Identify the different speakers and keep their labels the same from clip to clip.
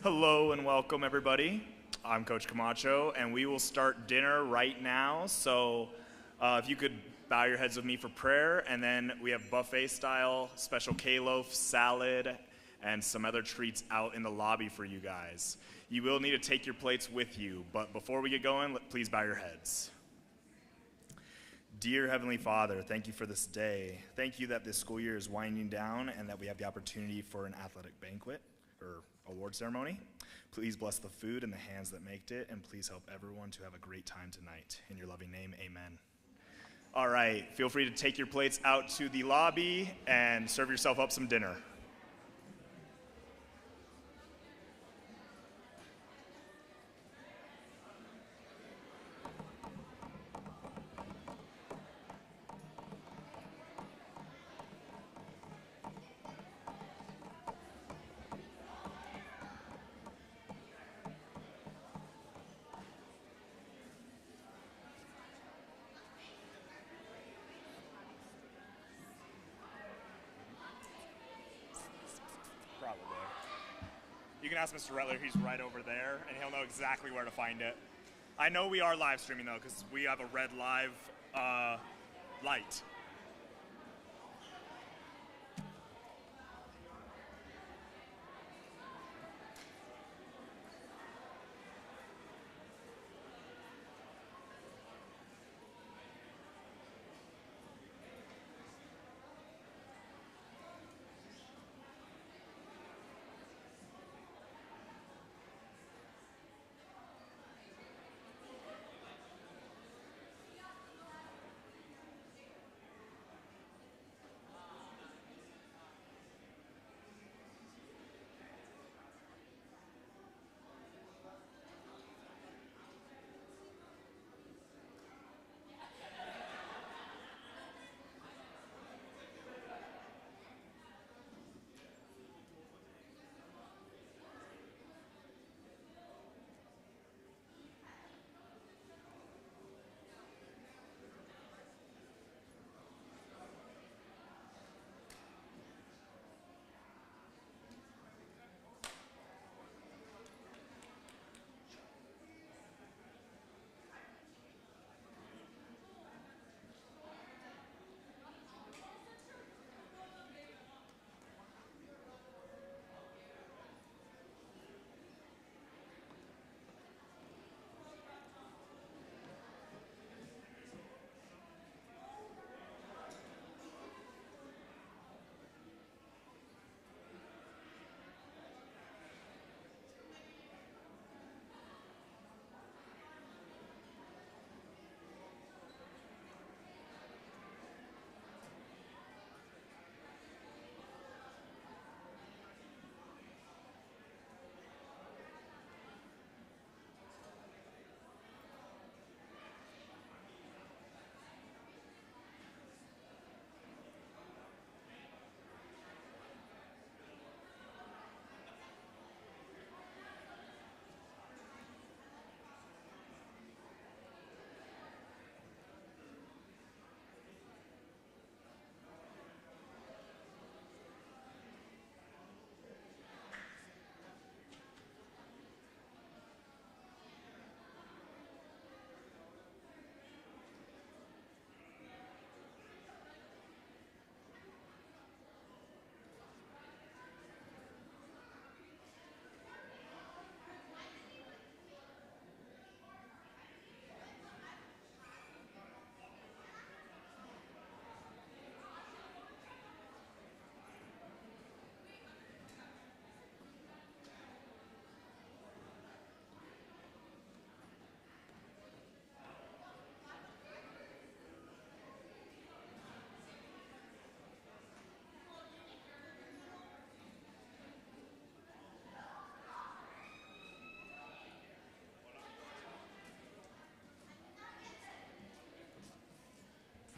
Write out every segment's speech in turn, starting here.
Speaker 1: Hello and welcome, everybody. I'm Coach Camacho, and we will start dinner right now. So if you could bow your heads with me for prayer, and then we have buffet-style special K-loaf, salad, and some other treats out in the lobby for you guys. You will need to take your plates with you, but before we get going, please bow your heads. Dear Heavenly Father, thank you for this day. Thank you that this school year is winding down and that we have the opportunity for an athletic banquet or award ceremony. Please bless the food and the hands that made it, and please help everyone to have a great time tonight. In your loving name, amen. All right, feel free to take your plates out to the lobby and serve yourself up some dinner. Probably. You can ask Mr. Rettler, he's right over there, and he'll know exactly where to find it. I know we are live streaming, though, because we have a red live light.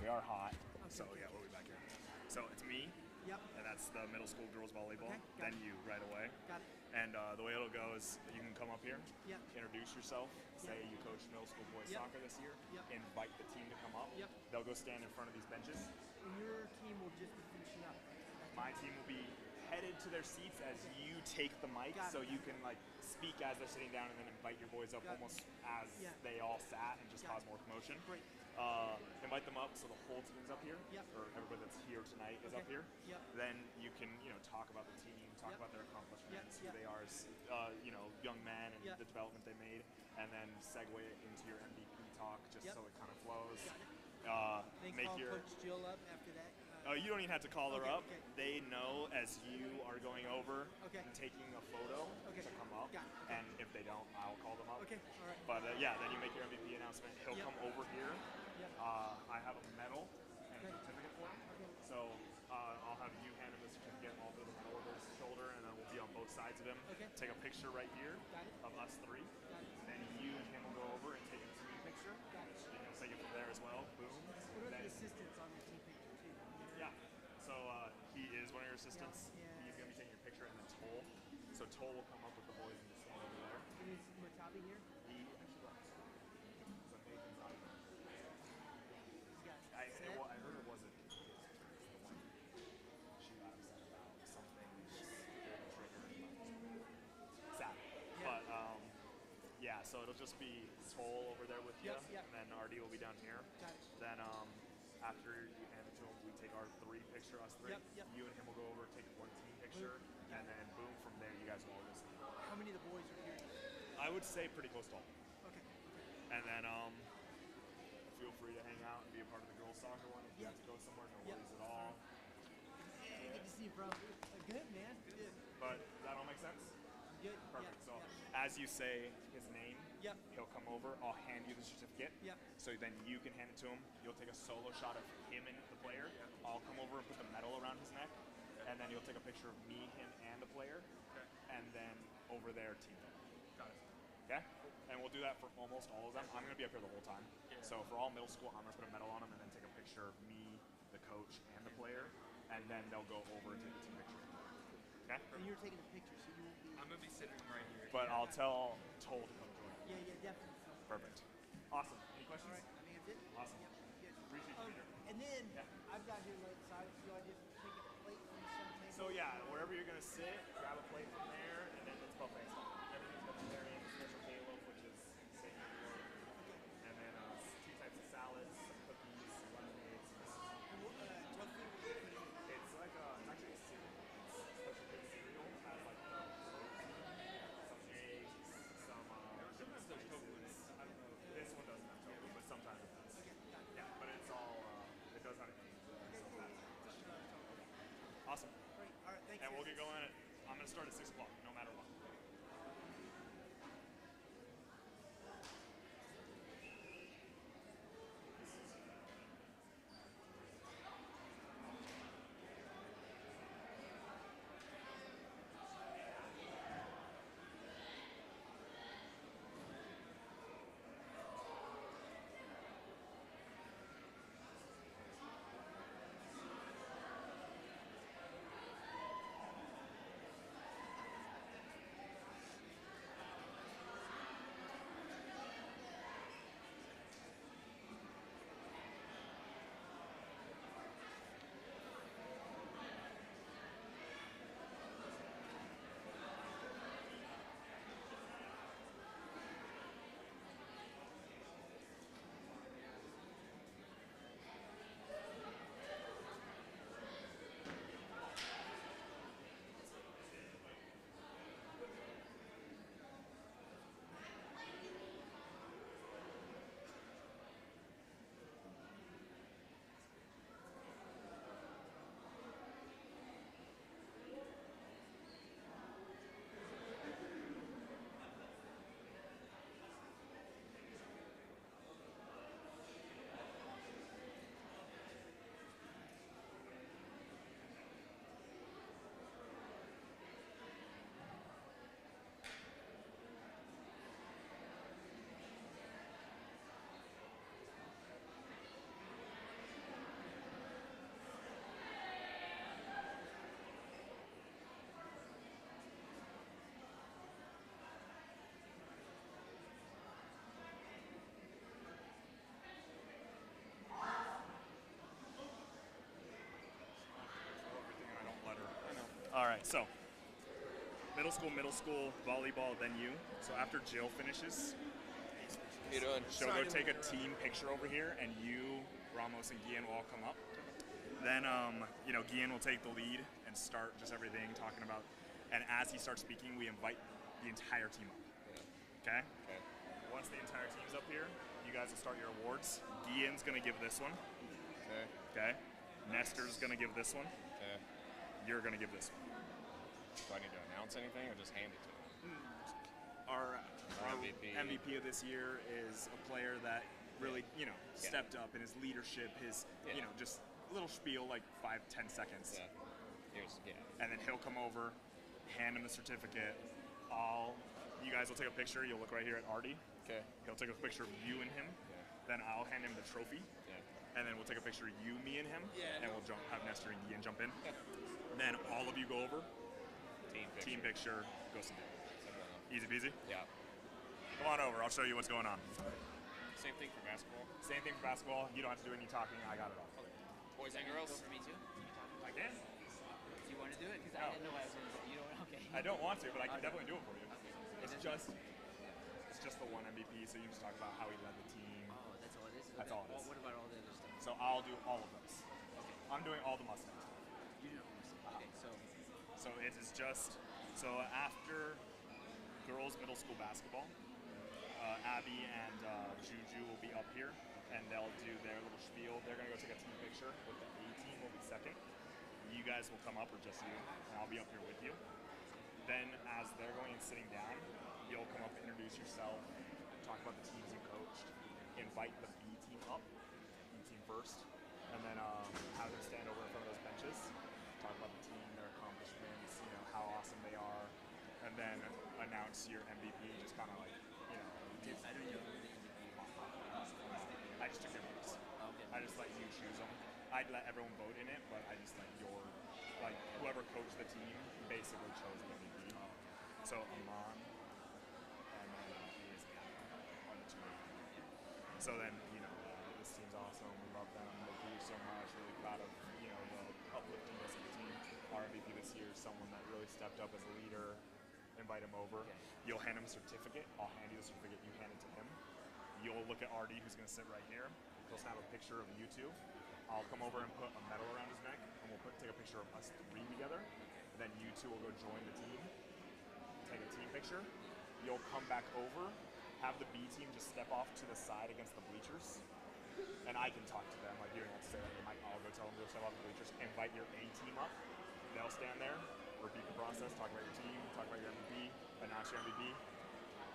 Speaker 1: We are hot, so yeah, we'll be back here. So it's me,
Speaker 2: Yep.
Speaker 1: and that's the middle school girls volleyball.
Speaker 2: Okay, got
Speaker 1: Then
Speaker 2: it.
Speaker 1: you right away.
Speaker 2: Got it.
Speaker 1: And the way it'll go is you can come up here,
Speaker 2: Yep.
Speaker 1: introduce yourself, say you coach middle school boys
Speaker 2: Yep.
Speaker 1: soccer this year,
Speaker 2: Yep.
Speaker 1: invite the team to come up.
Speaker 2: Yep.
Speaker 1: They'll go stand in front of these benches.
Speaker 2: And your team will just be finishing up.
Speaker 1: My team will be headed to their seats as you take the mic,
Speaker 2: Got it.
Speaker 1: so you can like speak as they're sitting down and then invite your boys up
Speaker 2: Got it.
Speaker 1: almost as
Speaker 2: Yeah.
Speaker 1: they all sat and just
Speaker 2: Got
Speaker 1: cause
Speaker 2: it.
Speaker 1: more commotion.
Speaker 2: Great.
Speaker 1: Invite them up so the whole team's up here,
Speaker 2: Yep.
Speaker 1: or everybody that's here tonight is
Speaker 2: Okay.
Speaker 1: up here.
Speaker 2: Yep.
Speaker 1: Then you can talk about the team, talk
Speaker 2: Yep.
Speaker 1: about their accomplishments,
Speaker 2: Yep.
Speaker 1: who they are as young men, and
Speaker 2: Yep.
Speaker 1: the development they made, and then segue it into your MVP talk just
Speaker 2: Yep.
Speaker 1: so it kind of flows.
Speaker 2: Got it. Then
Speaker 1: Make
Speaker 2: call
Speaker 1: your
Speaker 2: Coach Jill up after that.
Speaker 1: you don't even have to call her
Speaker 2: Okay,
Speaker 1: up.
Speaker 2: okay.
Speaker 1: They know as you are going over
Speaker 2: Okay.
Speaker 1: and taking a photo
Speaker 2: Okay.
Speaker 1: to come up.
Speaker 2: Got it, okay.
Speaker 1: And if they don't, I'll call them up.
Speaker 2: Okay, all right.
Speaker 1: But then you make your MVP announcement. He'll
Speaker 2: Yep.
Speaker 1: come over here.
Speaker 2: Yep.
Speaker 1: I have a medal and a
Speaker 2: Okay.
Speaker 1: certificate for him.
Speaker 2: Okay.
Speaker 1: So I'll have you hand him the certificate. I'll do the medal over his shoulder, and then we'll be on both sides of him.
Speaker 2: Okay.
Speaker 1: Take a picture right here
Speaker 2: Got it.
Speaker 1: of us three.
Speaker 2: Got it.
Speaker 1: Then you and him will go over and take a team picture.
Speaker 2: Got it.
Speaker 1: You can take it from there as well. Boom.
Speaker 2: What are
Speaker 1: Then-
Speaker 2: the assistants on your team picture too?
Speaker 1: yeah. So he is one of your assistants.
Speaker 2: Yeah.
Speaker 1: He's going to be taking your picture, and then Toll. So Toll will come up with the boys and just stand over there.
Speaker 2: And is Matabi here?
Speaker 1: He actually left. So Nathan's not here.
Speaker 2: He's got set?
Speaker 1: I heard it wasn't. The one she got upset about something. Sad.
Speaker 2: Yeah.
Speaker 1: But yeah, so it'll just be Toll over there with you,
Speaker 2: Yep, yep.
Speaker 1: and then RD will be down here.
Speaker 2: Got it.
Speaker 1: Then after you hand it to him, we take our three picture, us three.
Speaker 2: Yep, yep.
Speaker 1: You and him will go over, take one team picture, and then boom, from there you guys will all just.
Speaker 2: How many of the boys are here?
Speaker 1: I would say pretty close to all.
Speaker 2: Okay.
Speaker 1: And then feel free to hang out and be a part of the girls soccer one. If you
Speaker 2: Yep.
Speaker 1: have to go somewhere, no
Speaker 2: Yep.
Speaker 1: worries at all.
Speaker 2: Hey, good to see you, bro. Good, man. Good.
Speaker 1: But does that all make sense?
Speaker 2: Good.
Speaker 1: Perfect.
Speaker 2: Yeah,
Speaker 1: So
Speaker 2: yeah.
Speaker 1: as you say his name,
Speaker 2: Yep.
Speaker 1: he'll come over. I'll hand you the certificate.
Speaker 2: Yep.
Speaker 1: So then you can hand it to him. You'll take a solo shot of him and the player. I'll come over and put the medal around his neck, and then you'll take a picture of me, him, and the player.
Speaker 3: Okay.
Speaker 1: And then over there, team.
Speaker 3: Got it.
Speaker 1: Okay? And we'll do that for almost all of them. I'm going to be up here the whole time.
Speaker 3: Yeah.
Speaker 1: So for all middle school, I'm going to put a medal on them and then take a picture of me, the coach, and the player. And then they'll go over and take the team picture. Okay?
Speaker 2: And you're taking a picture, so you won't be.
Speaker 3: I'm gonna be sitting right here.
Speaker 1: But I'll tell Toll to come join.
Speaker 2: Yeah, yeah, definitely.
Speaker 1: Perfect. Awesome. Any
Speaker 2: All
Speaker 1: questions?
Speaker 2: right. I think that's it.
Speaker 1: Awesome.
Speaker 2: Yep. Good.
Speaker 1: Appreciate you, Peter.
Speaker 2: And then
Speaker 1: Yeah.
Speaker 2: I've got here late side. Do I just take a plate from some table?
Speaker 1: So yeah, wherever you're gonna sit, grab a plate from there, and then it's buffet style. Everything's vegetarian, special meatloaf, which is steak and pork, and then two types of salads, some cookies, some lemonades.
Speaker 2: And what, tofu?
Speaker 1: It's like it's actually a cereal. It's such a good cereal. It has like some eggs, some different spices. I don't know. This one doesn't have tofu, but sometimes it does. Yeah, but it's all it does have eggs. Awesome.
Speaker 2: Great. All right. Thanks.
Speaker 1: And we'll
Speaker 2: guys.
Speaker 1: get going. I'm gonna start at 6 o'clock, no matter what. All right, so middle school volleyball, then you. So after Jill finishes,
Speaker 4: How you doing?
Speaker 1: she'll go take a team picture over here, and you, Ramos, and Guillen will all come up. Then, Guillen will take the lead and start just everything, talking about. And as he starts speaking, we invite the entire team up. Okay?
Speaker 4: Okay.
Speaker 1: Once the entire team's up here, you guys will start your awards. Guillen's gonna give this one.
Speaker 4: Okay.
Speaker 1: Okay? Nestor's gonna give this one.
Speaker 4: Okay.
Speaker 1: You're gonna give this one.
Speaker 4: Do I need to announce anything or just hand it to him?
Speaker 1: Our
Speaker 4: MVP.
Speaker 1: MVP of this year is a player that really, stepped up in his leadership, his,
Speaker 4: Yeah.
Speaker 1: just a little spiel, like 5-10 seconds.
Speaker 4: Yeah. Here's
Speaker 1: And then he'll come over, hand him the certificate. You guys will take a picture. You'll look right here at Artie.
Speaker 4: Okay.
Speaker 1: He'll take a picture of you and him.
Speaker 4: Yeah.
Speaker 1: Then I'll hand him the trophy.
Speaker 4: Yeah.
Speaker 1: And then we'll take a picture of you, me, and him.
Speaker 4: Yeah,
Speaker 1: And we'll have Nestor and Guillen jump in. Then all of you go over.
Speaker 4: Team picture.
Speaker 1: Team picture goes to dinner.
Speaker 4: Same
Speaker 1: Easy peasy.
Speaker 4: Yeah.
Speaker 1: Come on over. I'll show you what's going on.
Speaker 4: Same thing for basketball.
Speaker 1: Same thing for basketball. You don't have to do any talking. I got it all.
Speaker 4: Boys and
Speaker 2: Go
Speaker 4: girls.
Speaker 2: for me too?
Speaker 1: I can.
Speaker 2: Do you want to do it? Because
Speaker 1: No.
Speaker 2: I didn't know what I was going to say. You don't. Okay.
Speaker 1: I don't want to, but I can
Speaker 2: Okay.
Speaker 1: definitely do it for you.
Speaker 2: Okay.
Speaker 1: It's just the one MVP. So you just talk about how he led the team.
Speaker 2: Oh, that's all it is.
Speaker 1: That's all it is.
Speaker 2: What about all the other stuff?
Speaker 1: So I'll do all of those.
Speaker 2: Okay.
Speaker 1: I'm doing all the Mustangs.
Speaker 2: You know. Okay. So.
Speaker 1: So it is just after girls middle school basketball, Abby and Juju will be up here, and they'll do their little spiel. They're gonna go take a team picture with the A team. Will be second. You guys will come up, or just you, and I'll be up here with you. Then, as they're going and sitting down, you'll come up and introduce yourself, talk about the teams you coached, invite the B team up, B team first, and then have them stand over in front of those benches, talk about the team, their accomplishments, how awesome they are, and then announce your MVP, just kind of like,
Speaker 2: I don't know who the MVP is.
Speaker 1: I just took your votes.
Speaker 2: Okay.
Speaker 1: I just let you choose them. I'd let everyone vote in it, but I just let whoever coached the team basically chose the MVP. So Amon and then are the two. So then, this team's awesome. We love them. They do so much. Really proud of, the upliftingness of the team. Our MVP this year is someone that really stepped up as a leader. Invite him over. You'll hand him a certificate. I'll hand you the certificate. You hand it to him. You'll look at Artie, who's going to sit right here. He'll snap a picture of you two. I'll come over and put a medal around his neck, and we'll take a picture of us three together. And then you two will go join the team, take a team picture. You'll come back over, have the B team just step off to the side against the bleachers, and I can talk to them. Like you don't have to say like, I'll go tell them to go step off the bleachers. Invite your A team up. They'll stand there, repeat the process, talk about your team, talk about your MVP, announce your MVP.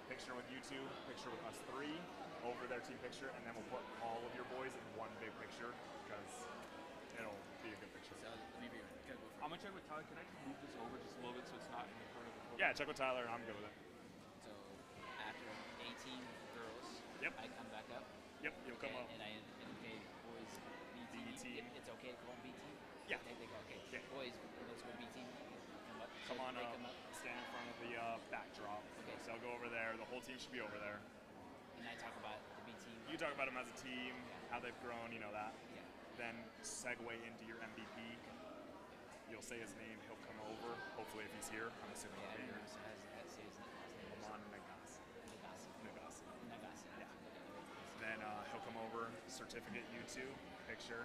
Speaker 1: Picture with you two, picture with us three, over their team picture, and then we'll put all of your boys in one big picture because it'll be a good picture.
Speaker 2: So let me be right. Go for it.
Speaker 3: I'm gonna check with Tyler. Can I move this over just a little bit so it's not in the front of the photo?
Speaker 1: Yeah, check with Tyler, and I'm good with it.
Speaker 2: So after 18 girls,
Speaker 1: Yep.
Speaker 2: I come back up.
Speaker 1: Yep, you'll come up.
Speaker 2: And I indicate boys B
Speaker 1: B team.
Speaker 2: It's okay to call them B team?
Speaker 1: Yeah.
Speaker 2: They go, okay.
Speaker 1: Yeah.
Speaker 2: Boys, let's go B team. Come up.
Speaker 1: Come
Speaker 2: So
Speaker 1: on
Speaker 2: they
Speaker 1: up,
Speaker 2: come up.
Speaker 1: stand in front of the backdrop.
Speaker 2: Okay.
Speaker 1: So I'll go over there. The whole team should be over there.
Speaker 2: And I talk about the B team.
Speaker 1: You talk about them as a team, how they've grown, that.
Speaker 2: Yeah.
Speaker 1: Then segue into your MVP. You'll say his name. He'll come over. Hopefully, if he's here, I'm assuming
Speaker 2: Yeah, I
Speaker 1: he'll be
Speaker 2: don't
Speaker 1: here.
Speaker 2: know. So how to say his last name.
Speaker 1: Amon Nagasi.
Speaker 2: Nagasi.
Speaker 1: Nagasi.
Speaker 2: Nagasi.
Speaker 1: Yeah. Then he'll come over. Certificate, you two. Picture.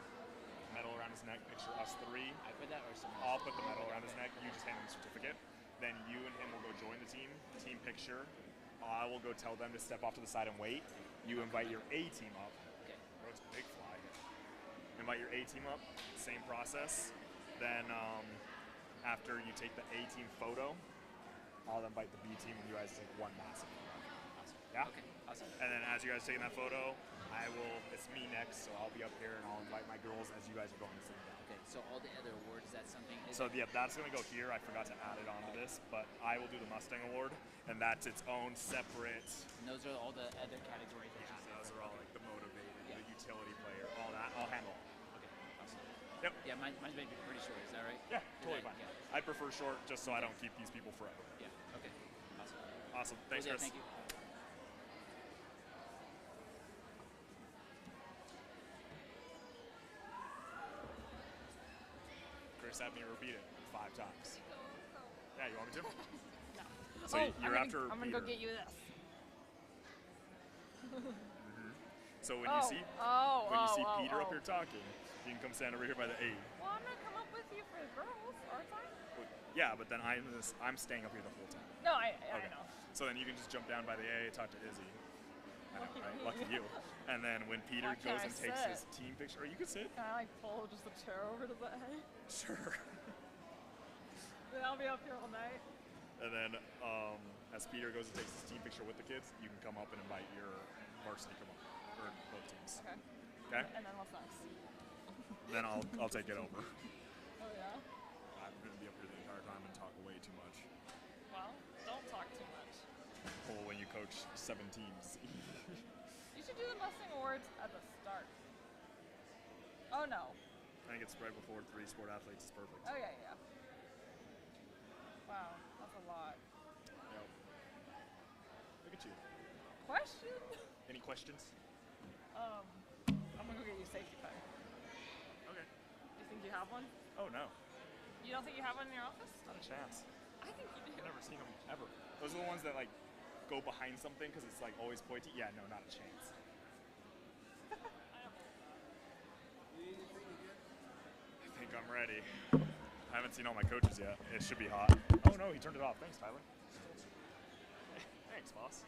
Speaker 1: Medal around his neck. Picture us three.
Speaker 2: I put that or someone
Speaker 1: I'll
Speaker 2: else?
Speaker 1: put the medal around his neck. You just hand him the certificate. Then you and him will go join the team. Team picture. I will go tell them to step off to the side and wait. You invite your A team up.
Speaker 2: Okay.
Speaker 1: Oh, it's a big fly. Invite your A team up. Same process. Then after you take the A team photo, I'll invite the B team and you guys take one massive photo.
Speaker 2: Awesome.
Speaker 1: Yeah?
Speaker 2: Okay. Awesome.
Speaker 1: And then as you guys taking that photo, it's me next, so I'll be up here and I'll invite my girls as you guys are going to sit down.
Speaker 2: Okay. So all the other awards, that's something.
Speaker 1: So yeah, that's gonna go here. I forgot to add it onto this, but I will do the Mustang Award, and that's its own separate.
Speaker 2: And those are all the other categories that
Speaker 1: Yeah,
Speaker 2: you said.
Speaker 1: those are all like the motivated,
Speaker 2: Yeah.
Speaker 1: the utility player, all that. I'll handle.
Speaker 2: Okay. Awesome.
Speaker 1: Yep.
Speaker 2: Yeah, mine's maybe pretty short. Is that right?
Speaker 1: Yeah,
Speaker 2: Is
Speaker 1: totally
Speaker 2: that-
Speaker 1: fine.
Speaker 2: Yeah.
Speaker 1: I prefer short, just so I don't keep these people forever.
Speaker 2: Yeah. Okay. Awesome.
Speaker 1: Awesome. Thanks,
Speaker 2: Well, yeah,
Speaker 1: Chris.
Speaker 2: thank you.
Speaker 1: Chris had me repeat it 5 times. Yeah, you want me to?
Speaker 5: No.
Speaker 1: So you're after
Speaker 5: I'm gonna go
Speaker 1: Peter.
Speaker 5: get you this.
Speaker 1: So when you see Peter up here talking, you can come stand over here by the A.
Speaker 5: Well, I'm gonna come up with you for the girls, aren't I?
Speaker 1: Yeah, but then I'm staying up here the whole time.
Speaker 5: No, I know.
Speaker 1: So then you can just jump down by the A, talk to Izzy. I know, right? Lucky you. And then when Peter
Speaker 5: Why can't
Speaker 1: goes
Speaker 5: I
Speaker 1: and takes
Speaker 5: sit?
Speaker 1: his team picture, or you could sit.
Speaker 5: Can I like pull just a chair over to the A?
Speaker 1: Sure.
Speaker 5: Then I'll be up here all night.
Speaker 1: And then as Peter goes and takes his team picture with the kids, you can come up and invite your varsity to come up, or both teams.
Speaker 5: Okay.
Speaker 1: Okay?
Speaker 5: And then what's next?
Speaker 1: Then I'll take it over.
Speaker 5: Oh yeah.
Speaker 1: I'm gonna be up here the entire time and talk way too much.
Speaker 5: Well, don't talk too much.
Speaker 1: Well, when you coach 7 teams.
Speaker 5: You should do the Mustang Awards at the start. Oh no.
Speaker 1: I think it's right before 3 sport athletes is perfect.
Speaker 5: Oh yeah, yeah. Wow, that's a lot.
Speaker 1: Yep. Look at you.
Speaker 5: Question?
Speaker 1: Any questions?
Speaker 5: I'm gonna go get you a safety peg.
Speaker 1: Okay.
Speaker 5: You think you have one?
Speaker 1: Oh no,
Speaker 5: You don't think you have one in your office?
Speaker 1: not a chance.
Speaker 5: I think you do.
Speaker 1: I've never seen them ever. Those are the ones that like go behind something because it's like always pointy. Yeah, no, not a chance. I think I'm ready. I haven't seen all my coaches yet. It should be hot. Oh no, he turned it off. Thanks, Tyler. Thanks, boss.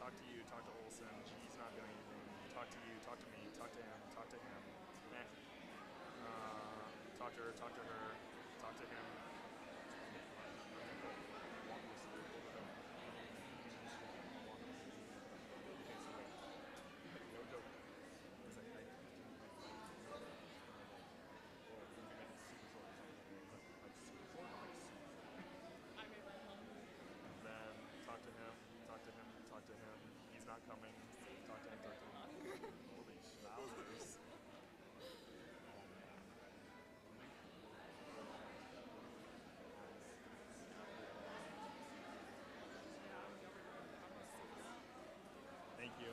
Speaker 1: Talk to you, talk to Olson. He's not doing anything. Talk to you, talk to me, talk to him, talk to him. Talk to her, talk to her, talk to him. No joke. Then talk to him, talk to him, talk to him. He's not coming. Talk to him, talk to him. Holy schnauzers. Thank you.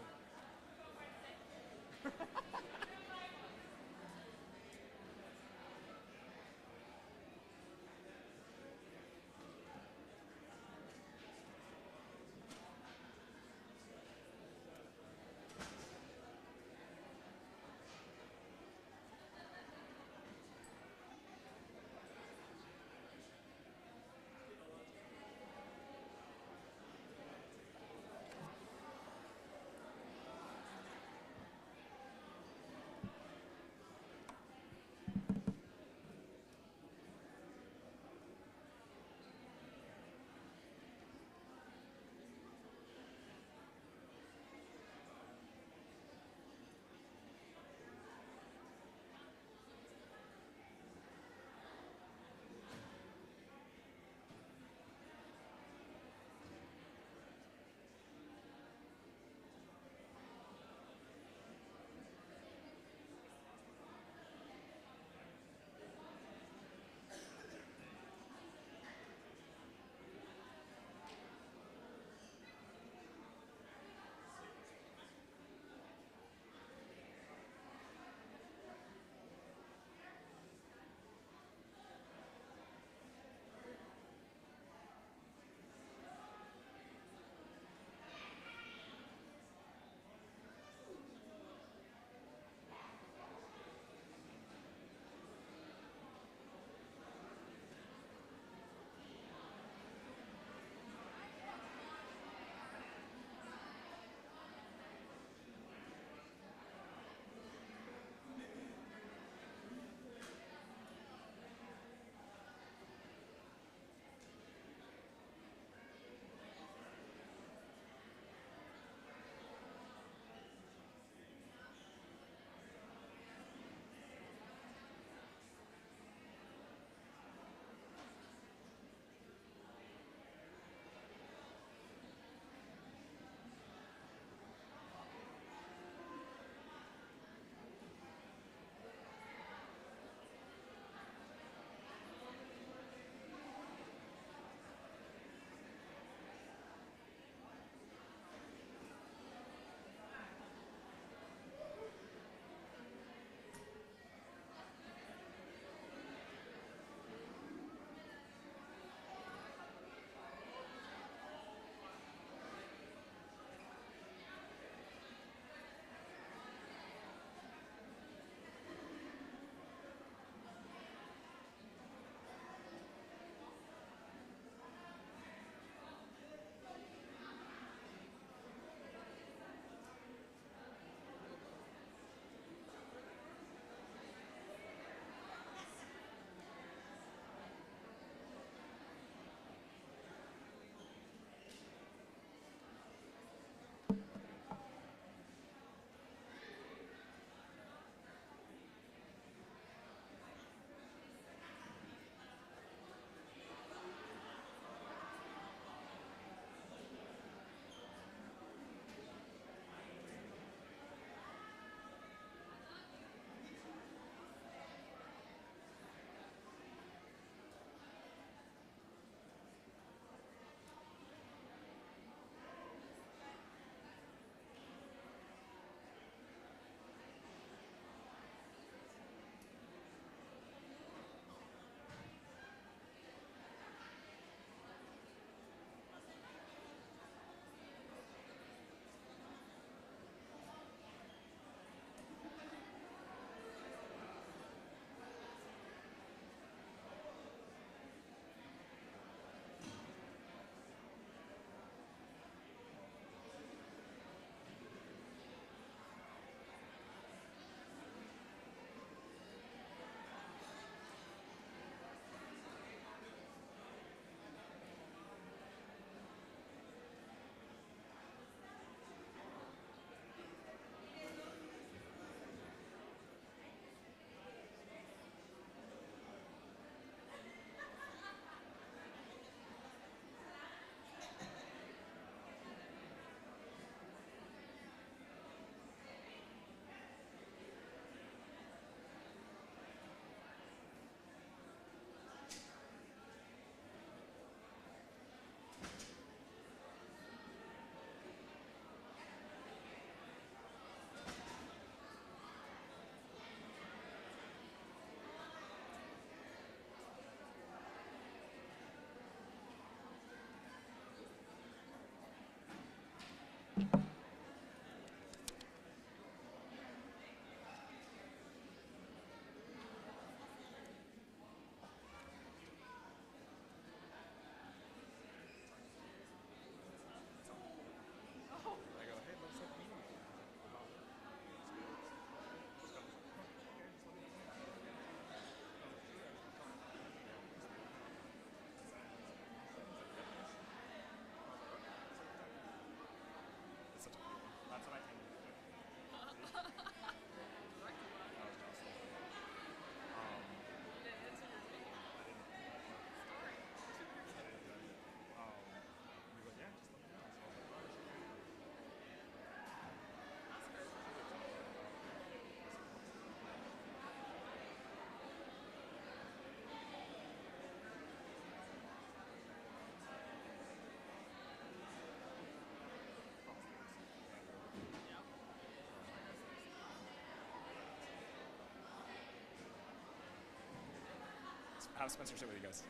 Speaker 4: have Spencer sit with you guys.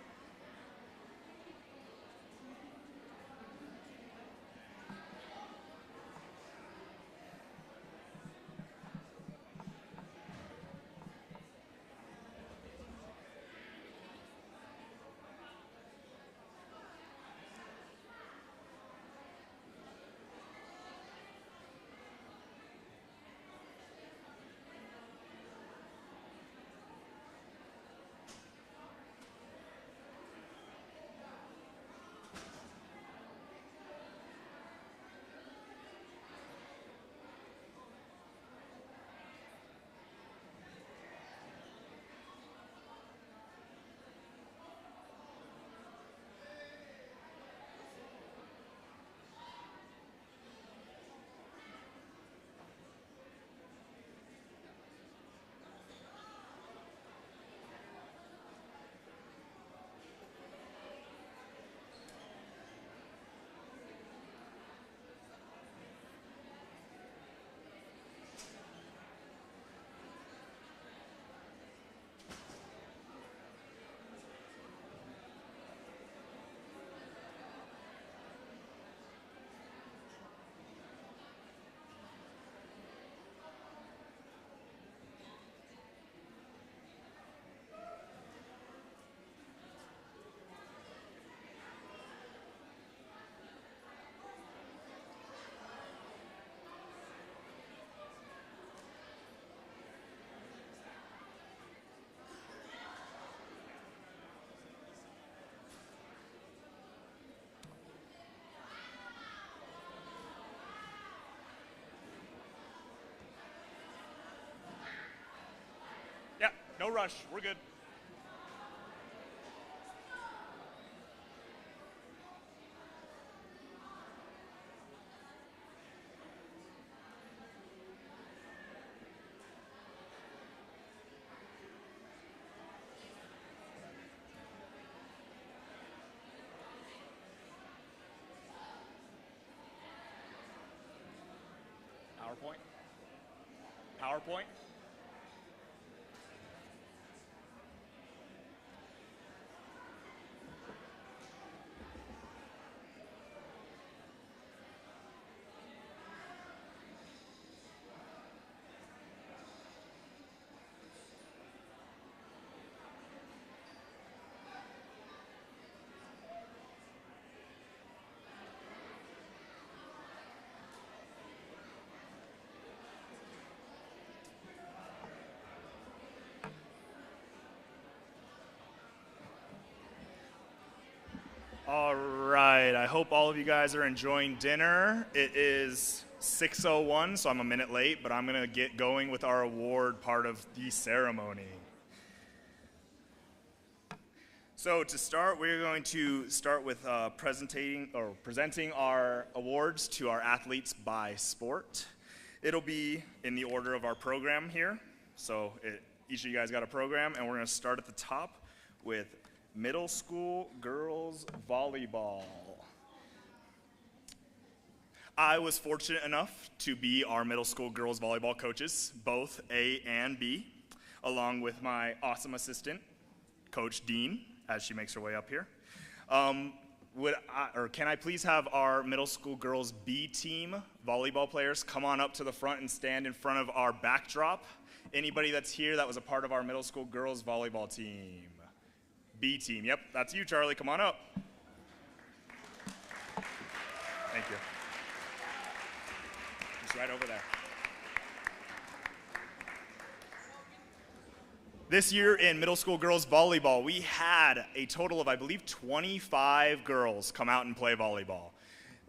Speaker 1: Yeah, no rush. We're good.
Speaker 4: PowerPoint. PowerPoint.
Speaker 1: All right, I hope all of you guys are enjoying dinner. It is 6:01, so I'm a minute late, but I'm gonna get going with our award part of the ceremony. So to start, we're going to start with presenting our awards to our athletes by sport. It'll be in the order of our program here. So each of you guys got a program, and we're gonna start at the top with middle school girls volleyball. I was fortunate enough to be our middle school girls volleyball coaches, both A and B, along with my awesome assistant, Coach Dean, as she makes her way up here. Can I please have our middle school girls B team volleyball players come on up to the front and stand in front of our backdrop? Anybody that's here that was a part of our middle school girls volleyball team? B team, yep, that's you, Charlie, come on up. Thank you. Just right over there. This year in middle school girls volleyball, we had a total of, I believe, 25 girls come out and play volleyball.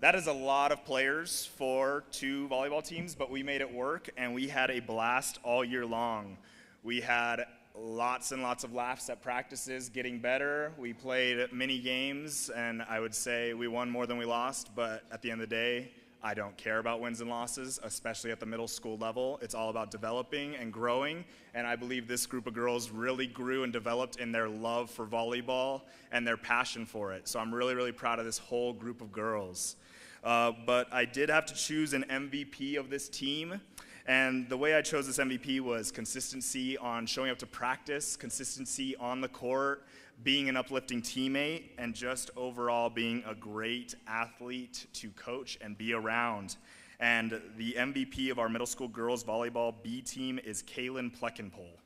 Speaker 1: That is a lot of players for 2 volleyball teams, but we made it work, and we had a blast all year long. We had lots and lots of laughs at practices, getting better. We played mini games, and I would say we won more than we lost, but at the end of the day, I don't care about wins and losses, especially at the middle school level. It's all about developing and growing, and I believe this group of girls really grew and developed in their love for volleyball and their passion for it. So I'm really, really proud of this whole group of girls. But I did have to choose an MVP of this team. And the way I chose this MVP was consistency on showing up to practice, consistency on the court, being an uplifting teammate, and just overall being a great athlete to coach and be around. And the MVP of our middle school girls volleyball B team is Kaylin Pleckenpole.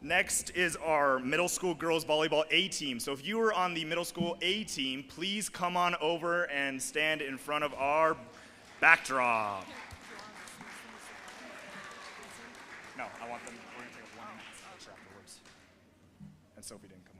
Speaker 1: Next is our middle school girls volleyball A team. So if you were on the middle school A team, please come on over and stand in front of our backdrop. No, I want them, we're gonna take a one picture afterwards. And Sophie didn't come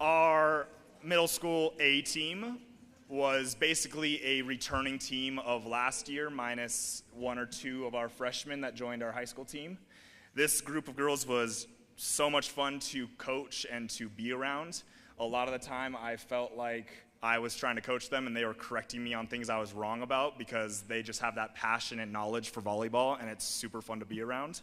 Speaker 1: up. Our middle school A team was basically a returning team of last year, minus one or two of our freshmen that joined our high school team. This group of girls was so much fun to coach and to be around. A lot of the time I felt like I was trying to coach them and they were correcting me on things I was wrong about, because they just have that passion and knowledge for volleyball, and it's super fun to be around.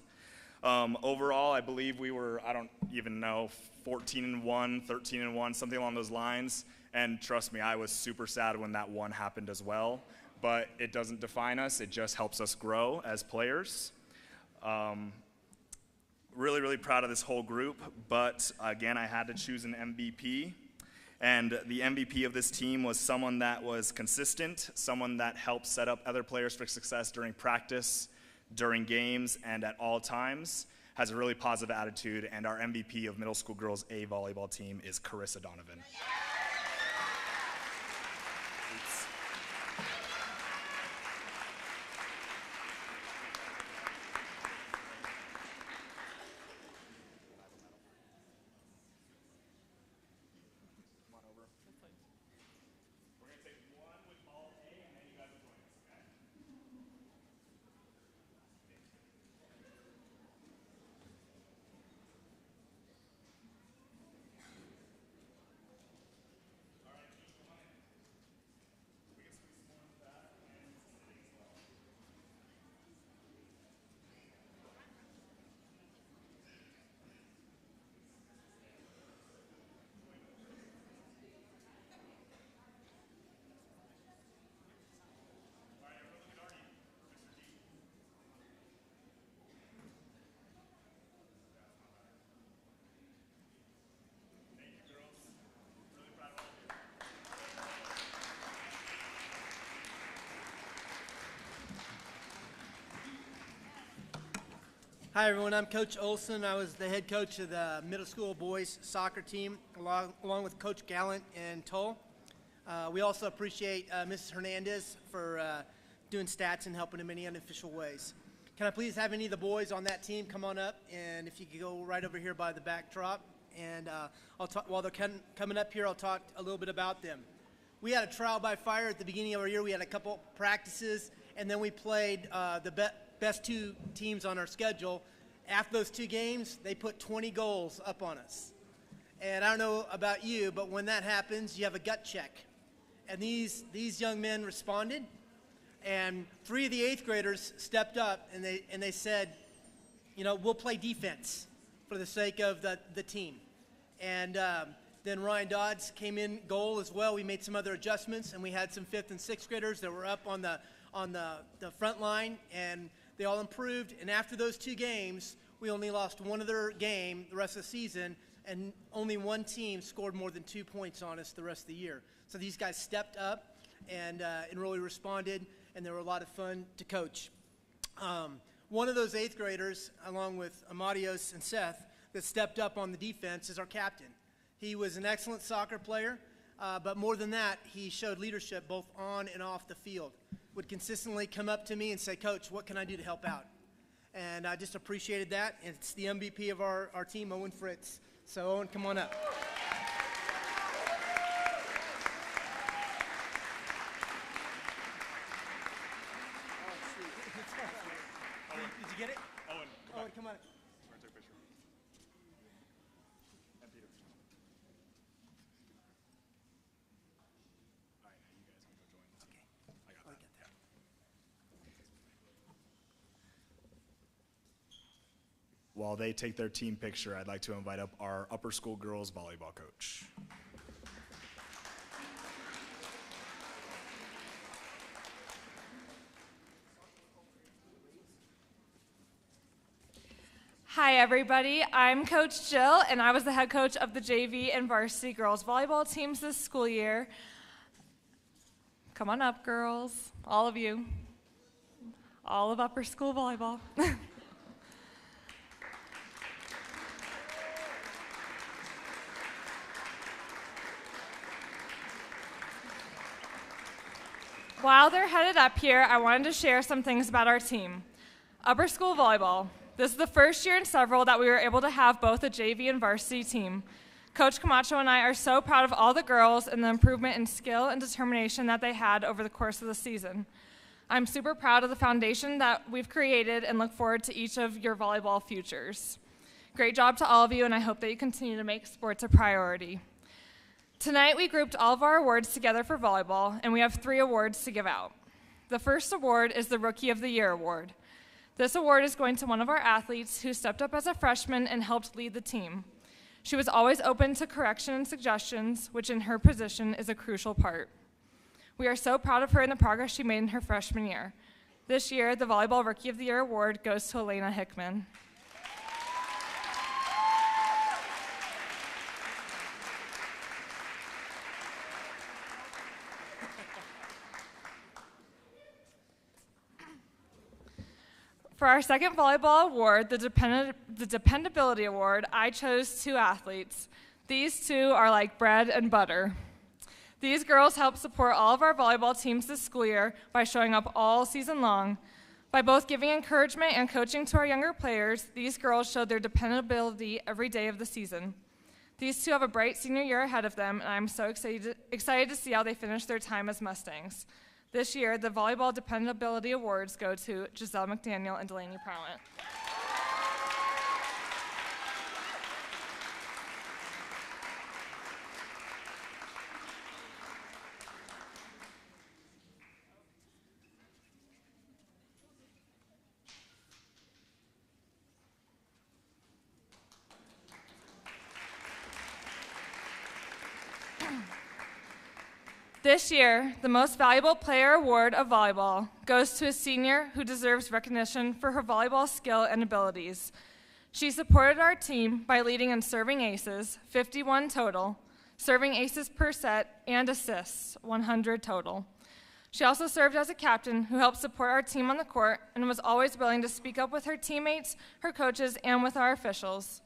Speaker 1: Overall, I believe we were, I don't even know, 14-1, 13-1, something along those lines. And trust me, I was super sad when that one happened as well. But it doesn't define us. It just helps us grow as players. Really, really proud of this whole group. But again, I had to choose an MVP. And the MVP of this team was someone that was consistent, someone that helped set up other players for success during practice, during games, and at all times, has a really positive attitude. And our MVP of middle school girls A volleyball team is Carissa Donovan.
Speaker 2: Hi, everyone. I'm Coach Olson. I was the head coach of the middle school boys soccer team, along with Coach Gallant and Toll. We also appreciate Mrs. Hernandez for doing stats and helping in many unofficial ways. Can I please have any of the boys on that team come on up? And if you could go right over here by the backdrop. And I'll talk, while they're coming up here, I'll talk a little bit about them. We had a trial by fire at the beginning of our year. We had a couple practices, and then we played the best two teams on our schedule. After those two games, they put 20 goals up on us. And I don't know about you, but when that happens, you have a gut check. And these young men responded, and 3 of the 8th graders stepped up, and they said, you know, we'll play defense for the sake of the team. And then Ryan Dodds came in goal as well. We made some other adjustments, and we had some 5th and 6th graders that were up on the front line, and they all improved. And after those 2 games, we only lost one other game the rest of the season, and only one team scored more than 2 points on us the rest of the year. So these guys stepped up and really responded, and they were a lot of fun to coach. One of those 8th graders, along with Amadios and Seth, that stepped up on the defense is our captain. He was an excellent soccer player, but more than that, he showed leadership both on and off the field. Would consistently come up to me and say, Coach, what can I do to help out? And I just appreciated that. And it's the MVP of our team, Owen Fritz. So, Owen, come on up. you get it?
Speaker 1: Owen,
Speaker 2: Owen, come on.
Speaker 1: We're gonna take a picture. And Peter. All right, you guys can go join.
Speaker 2: Okay.
Speaker 1: I got that.
Speaker 2: Get that.
Speaker 1: While they take their team picture, I'd like to invite up our upper school girls volleyball coach.
Speaker 5: Hi, everybody. I'm Coach Jill, and I was the head coach of the JV and varsity girls volleyball teams this school year. Come on up, girls, all of you, all of upper school volleyball. While they're headed up here, I wanted to share some things about our team. Upper school volleyball. This is the first year in several that we were able to have both a JV and varsity team. Coach Camacho and I are so proud of all the girls and the improvement in skill and determination that they had over the course of the season. I'm super proud of the foundation that we've created and look forward to each of your volleyball futures. Great job to all of you, and I hope that you continue to make sports a priority. Tonight, we grouped all of our awards together for volleyball, and we have 3 awards to give out. The first award is the Rookie of the Year award. This award is going to one of our athletes who stepped up as a freshman and helped lead the team. She was always open to correction and suggestions, which in her position is a crucial part. We are so proud of her and the progress she made in her freshman year. This year, the Volleyball Rookie of the Year award goes to Elena Hickman. For our second volleyball award, the Dependability Award, I chose 2 athletes. These 2 are like bread and butter. These girls help support all of our volleyball teams this school year by showing up all season long. By both giving encouragement and coaching to our younger players, these girls showed their dependability every day of the season. These 2 have a bright senior year ahead of them, and I'm so excited to see how they finish their time as Mustangs. This year, the Volleyball Dependability Awards go to Giselle McDaniel and Delaney Prowant. This year, the Most Valuable Player Award of volleyball goes to a senior who deserves recognition for her volleyball skill and abilities. She supported our team by leading in serving aces, 51 total, serving aces per set, and assists, 100 total. She also served as a captain who helped support our team on the court and was always willing to speak up with her teammates, her coaches, and with our officials.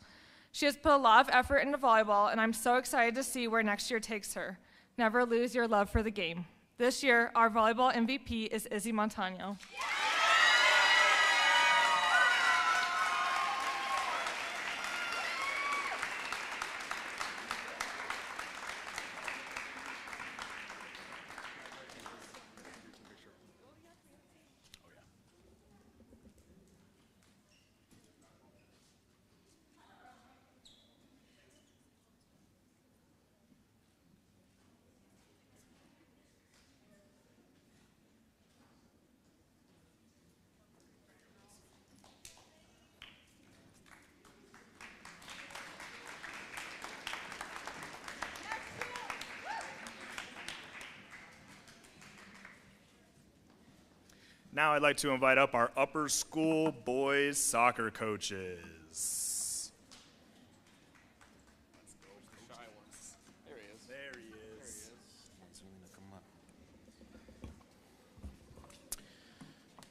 Speaker 5: She has put a lot of effort into volleyball, and I'm so excited to see where next year takes her. Never lose your love for the game. This year, our volleyball MVP is Izzy Montano.
Speaker 1: Now I'd like to invite up our upper school boys soccer coaches.
Speaker 4: There he is.
Speaker 1: There he is.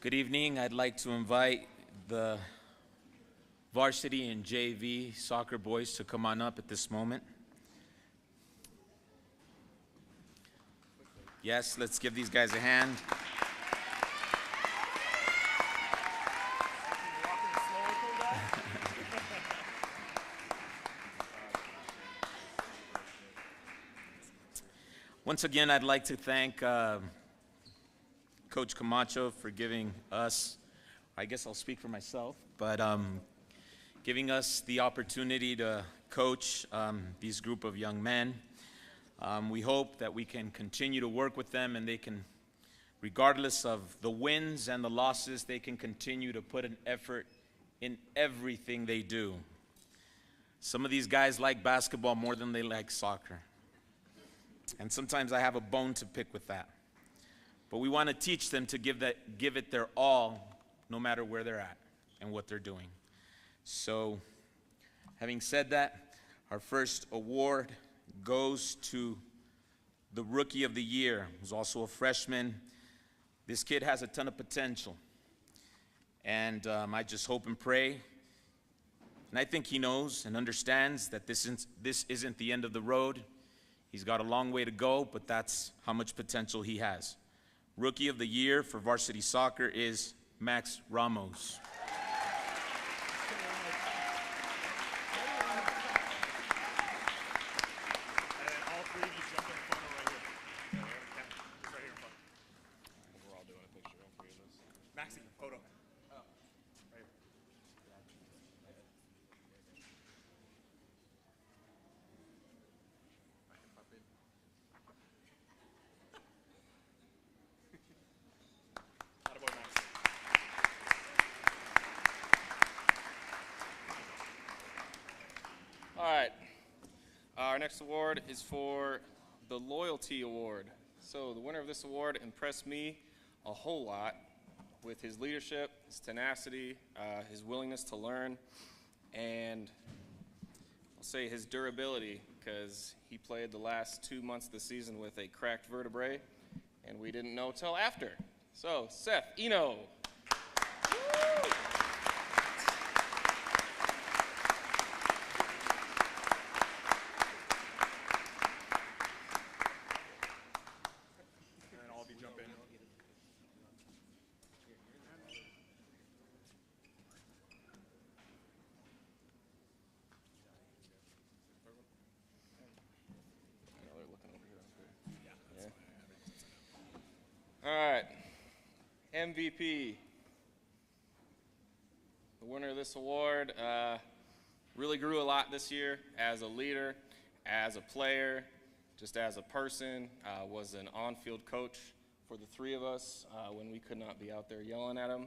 Speaker 6: Good evening. I'd like to invite the varsity and JV soccer boys to come on up at this moment. Yes, let's give these guys a hand. Once again, I'd like to thank Coach Camacho for giving us I guess I'll speak for myself, but giving us the opportunity to coach these group of young men. We hope that we can continue to work with them and they can, regardless of the wins and the losses, they can continue to put an effort in everything they do. Some of these guys like basketball more than they like soccer. And sometimes I have a bone to pick with that. But we want to teach them to give it their all, no matter where they're at and what they're doing. So, having said that, our first award goes to the Rookie of the Year, who's also a freshman. This kid has a ton of potential. And I just hope and pray, and I think he knows and understands that this isn't the end of the road. He's got a long way to go, but that's how much potential he has. Rookie of the Year for varsity soccer is Max Ramos.
Speaker 1: And then all three of you jump in front right here. Yeah, just right here in front.
Speaker 4: We're all doing a picture, all three of us.
Speaker 1: Maxie, photo. Oh, right here. Attaboy, Maxie.
Speaker 4: All right. Our next award is for the Loyalty Award. So the winner of this award impressed me a whole lot with his leadership, his tenacity, his willingness to learn, and I'll say his durability, because he played the last 2 months of the season with a cracked vertebrae, and we didn't know till after. So, Seth Eno.
Speaker 1: And then all of you jump in.
Speaker 4: All right, MVP. The winner of this award really grew a lot this year as a leader, as a player, just as a person, was an on-field coach for the three of us when we could not be out there yelling at him.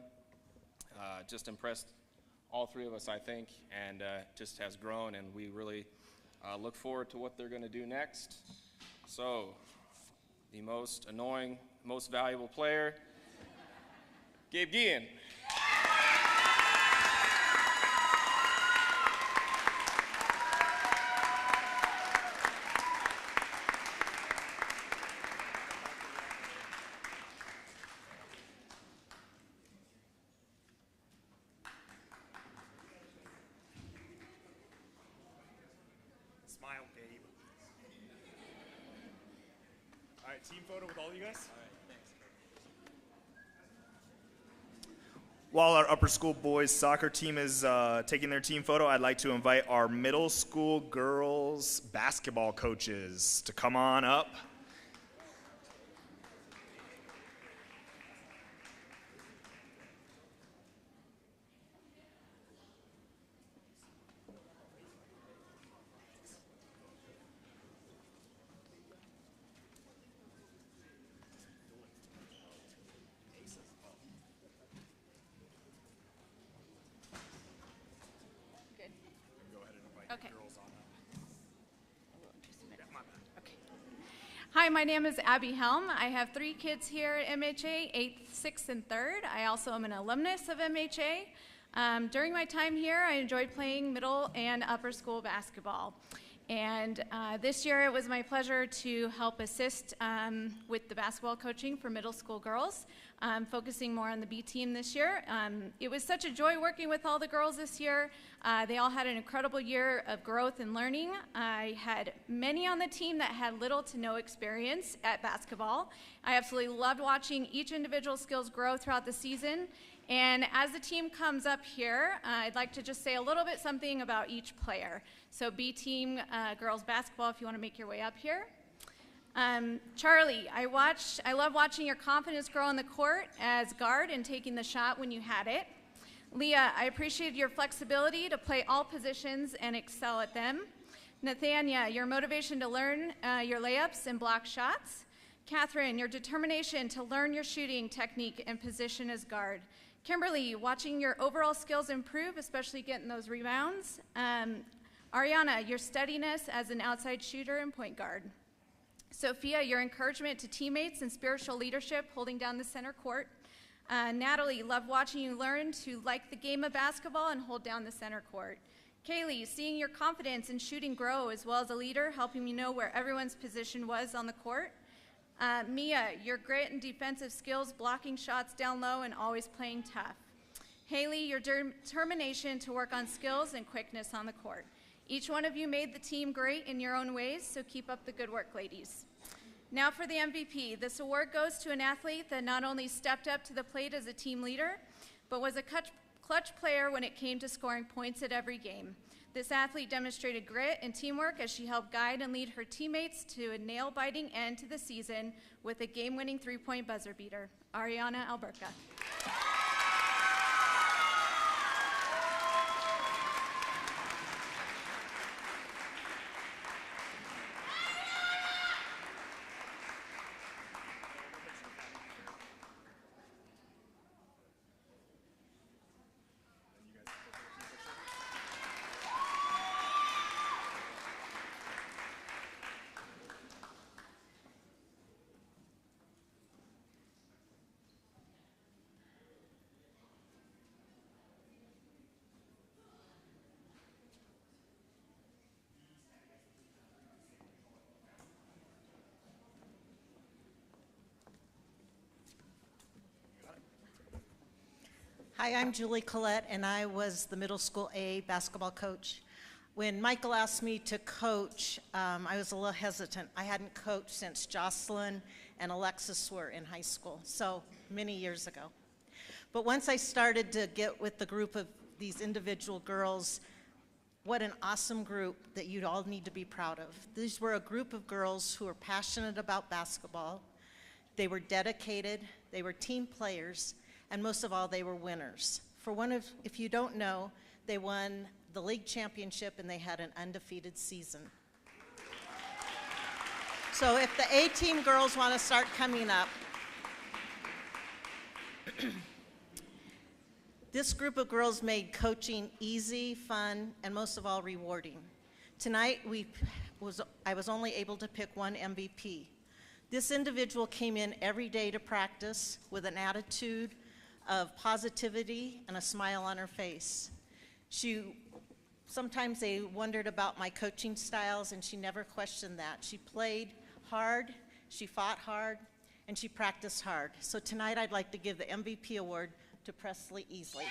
Speaker 4: Just impressed all three of us, I think, and just has grown, and we really look forward to what they're going to do next. So, the most annoying, most valuable player, Gabe Guillen.
Speaker 1: Smile, Gabe. All right, team photo with all you guys. All right, thanks. While our upper school boys soccer team is taking their team photo, I'd like to invite our middle school girls basketball coaches to come on up.
Speaker 7: Okay. Okay. Hi, my name is Abby Helm. I have 3 kids here at MHA, 8th, 6th, and 3rd. I also am an alumnus of MHA. During my time here, I enjoyed playing middle and upper school basketball. And this year, it was my pleasure to help assist with the basketball coaching for middle school girls, focusing more on the B team this year. It was such a joy working with all the girls this year. They all had an incredible year of growth and learning. I had many on the team that had little to no experience at basketball. I absolutely loved watching each individual skills grow throughout the season. And as the team comes up here, I'd like to just say a little bit something about each player. So B team girls basketball, if you want to make your way up here. Charlie, I love watching your confidence grow on the court as guard and taking the shot when you had it. Leah, I appreciated your flexibility to play all positions and excel at them. Nathania, your motivation to learn your layups and block shots. Catherine, your determination to learn your shooting technique and position as guard. Kimberly, watching your overall skills improve, especially getting those rebounds. Ariana, your steadiness as an outside shooter and point guard. Sophia, your encouragement to teammates and spiritual leadership holding down the center court. Natalie, love watching you learn to like the game of basketball and hold down the center court. Kaylee, seeing your confidence in shooting grow as well as a leader, helping you know where everyone's position was on the court. Mia, your grit and defensive skills, blocking shots down low and always playing tough. Haley, your determination to work on skills and quickness on the court. Each one of you made the team great in your own ways, so keep up the good work, ladies. Now for the MVP. This award goes to an athlete that not only stepped up to the plate as a team leader, but was a clutch player when it came to scoring points at every game. This athlete demonstrated grit and teamwork as she helped guide and lead her teammates to a nail-biting end to the season with a game-winning three-point buzzer beater. Ariana Alberca.
Speaker 8: Hi, I'm Julie Collette, and I was the middle school A basketball coach. When Michael asked me to coach, I was a little hesitant. I hadn't coached since Jocelyn and Alexis were in high school, so many years ago. But once I started to get with the group of these individual girls, what an awesome group that you'd all need to be proud of. These were a group of girls who were passionate about basketball. They were dedicated, they were team players, and most of all, they were winners. If you don't know, they won the league championship and they had an undefeated season. So if the A-team girls want to start coming up, this group of girls made coaching easy, fun, and most of all, rewarding. Tonight, I was only able to pick one MVP. This individual came in every day to practice with an attitude of positivity and a smile on her face. Sometimes they wondered about my coaching styles, and she never questioned that. She played hard, she fought hard, and she practiced hard. So tonight I'd like to give the MVP award to Presley Easley.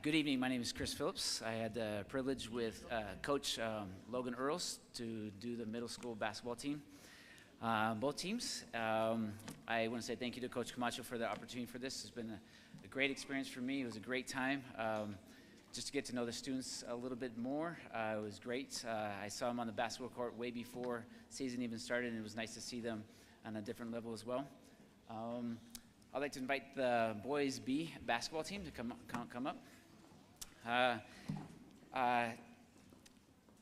Speaker 9: Good evening. My name is Chris Phillips. I had the privilege with Coach Logan Earls to do the middle school basketball team, both teams. I want to say thank you to Coach Camacho for the opportunity for this. It's been a great experience for me. It was a great time just to get to know the students a little bit more. It was great. I saw them on the basketball court way before season even started, and it was nice to see them on a different level as well. I'd like to invite the boys B basketball team to come up.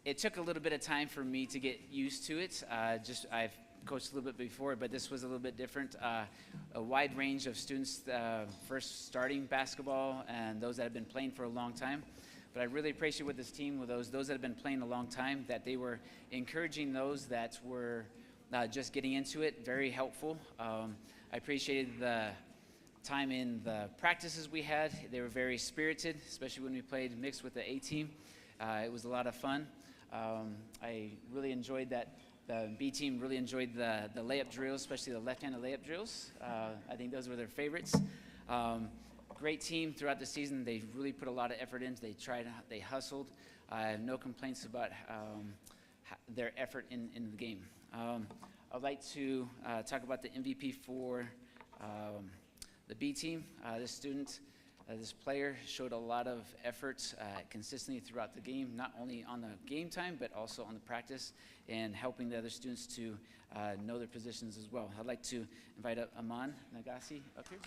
Speaker 9: It took a little bit of time for me to get used to it. I've coached a little bit before, but this was a little bit different. A wide range of students first starting basketball and those that have been playing for a long time. But I really appreciate with this team, with those that have been playing a long time, that they were encouraging those that were just getting into it, very helpful. I appreciated the time in the practices we had. They were very spirited, especially when we played mixed with the A-team. It was a lot of fun. I really enjoyed that. The B team really enjoyed the layup drills, especially the left-handed layup drills. I think those were their favorites. Great team throughout the season. They really put a lot of effort in. They hustled. I have no complaints about their effort in the game. I'd like to talk about the MVP for the B team. This player showed a lot of effort consistently throughout the game, not only on the game time, but also on the practice and helping the other students to know their positions as well. I'd like to invite up Aman Nagasi up here.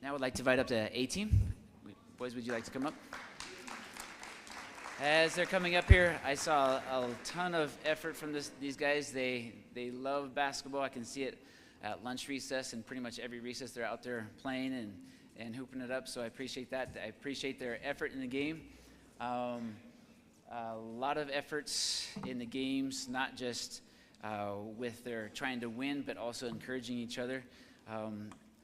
Speaker 9: Now I'd like to invite up the A team. Boys, would you like to come up? As they're coming up here, I saw a ton of effort from these guys. They love basketball. I can see it at lunch recess, and pretty much every recess they're out there playing and hooping it up, so I appreciate that. I appreciate their effort in the game. A lot of efforts in the games, not just with their trying to win, but also encouraging each other.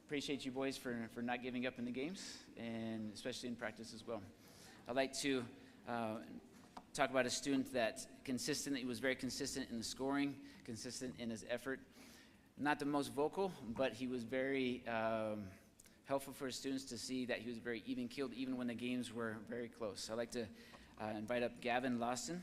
Speaker 9: Appreciate you boys for not giving up in the games, and especially in practice as well. I'd like to talk about a student that he was very consistent in the scoring, consistent in his effort. Not the most vocal, but he was very helpful for his students to see that he was very even-keeled, even when the games were very close. I'd like to invite up Gavin Lawson.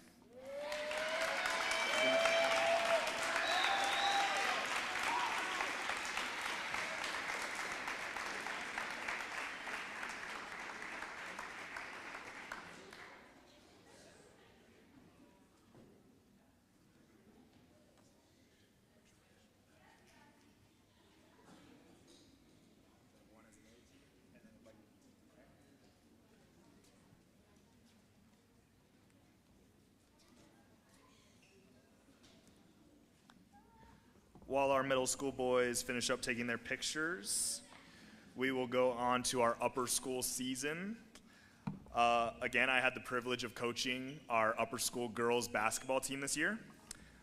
Speaker 1: While our middle school boys finish up taking their pictures, we will go on to our upper school season. Again, I had the privilege of coaching our upper school girls basketball team this year.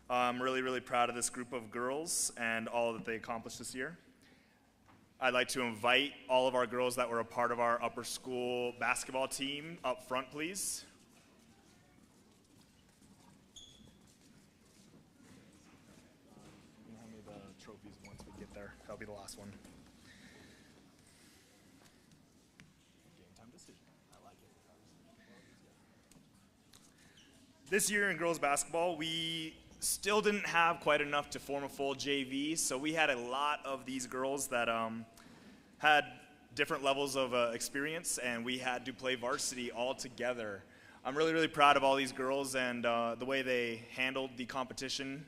Speaker 1: I'm really, really proud of this group of girls and all that they accomplished this year. I'd like to invite all of our girls that were a part of our upper school basketball team up front, please. Trophies once we get there. That'll be the last one. Game time decision. I like it. This year in girls basketball, we still didn't have quite enough to form a full JV, so we had a lot of these girls that had different levels of experience, and we had to play varsity all together. I'm really, really proud of all these girls and the way they handled the competition.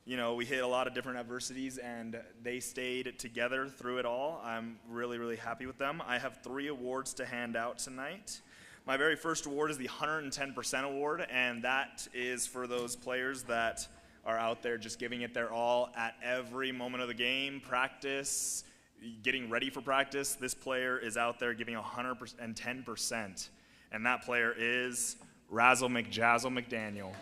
Speaker 1: You know, we hit a lot of different adversities, and they stayed together through it all. I'm really, really happy with them. I have 3 awards to hand out tonight. My very first award is the 110% award, and that is for those players that are out there just giving it their all at every moment of the game, practice, getting ready for practice. This player is out there giving 110%, and that player is Razzle McJazzle McDaniel.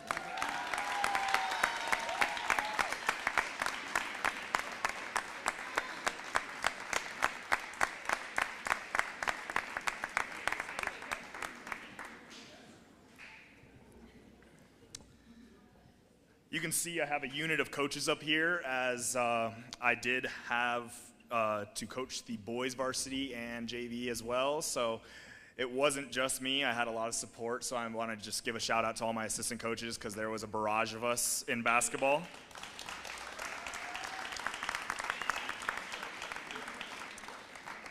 Speaker 1: You can see I have a unit of coaches up here, as I did have to coach the boys varsity and JV as well. So it wasn't just me. I had a lot of support. So I want to just give a shout out to all my assistant coaches, because there was a barrage of us in basketball.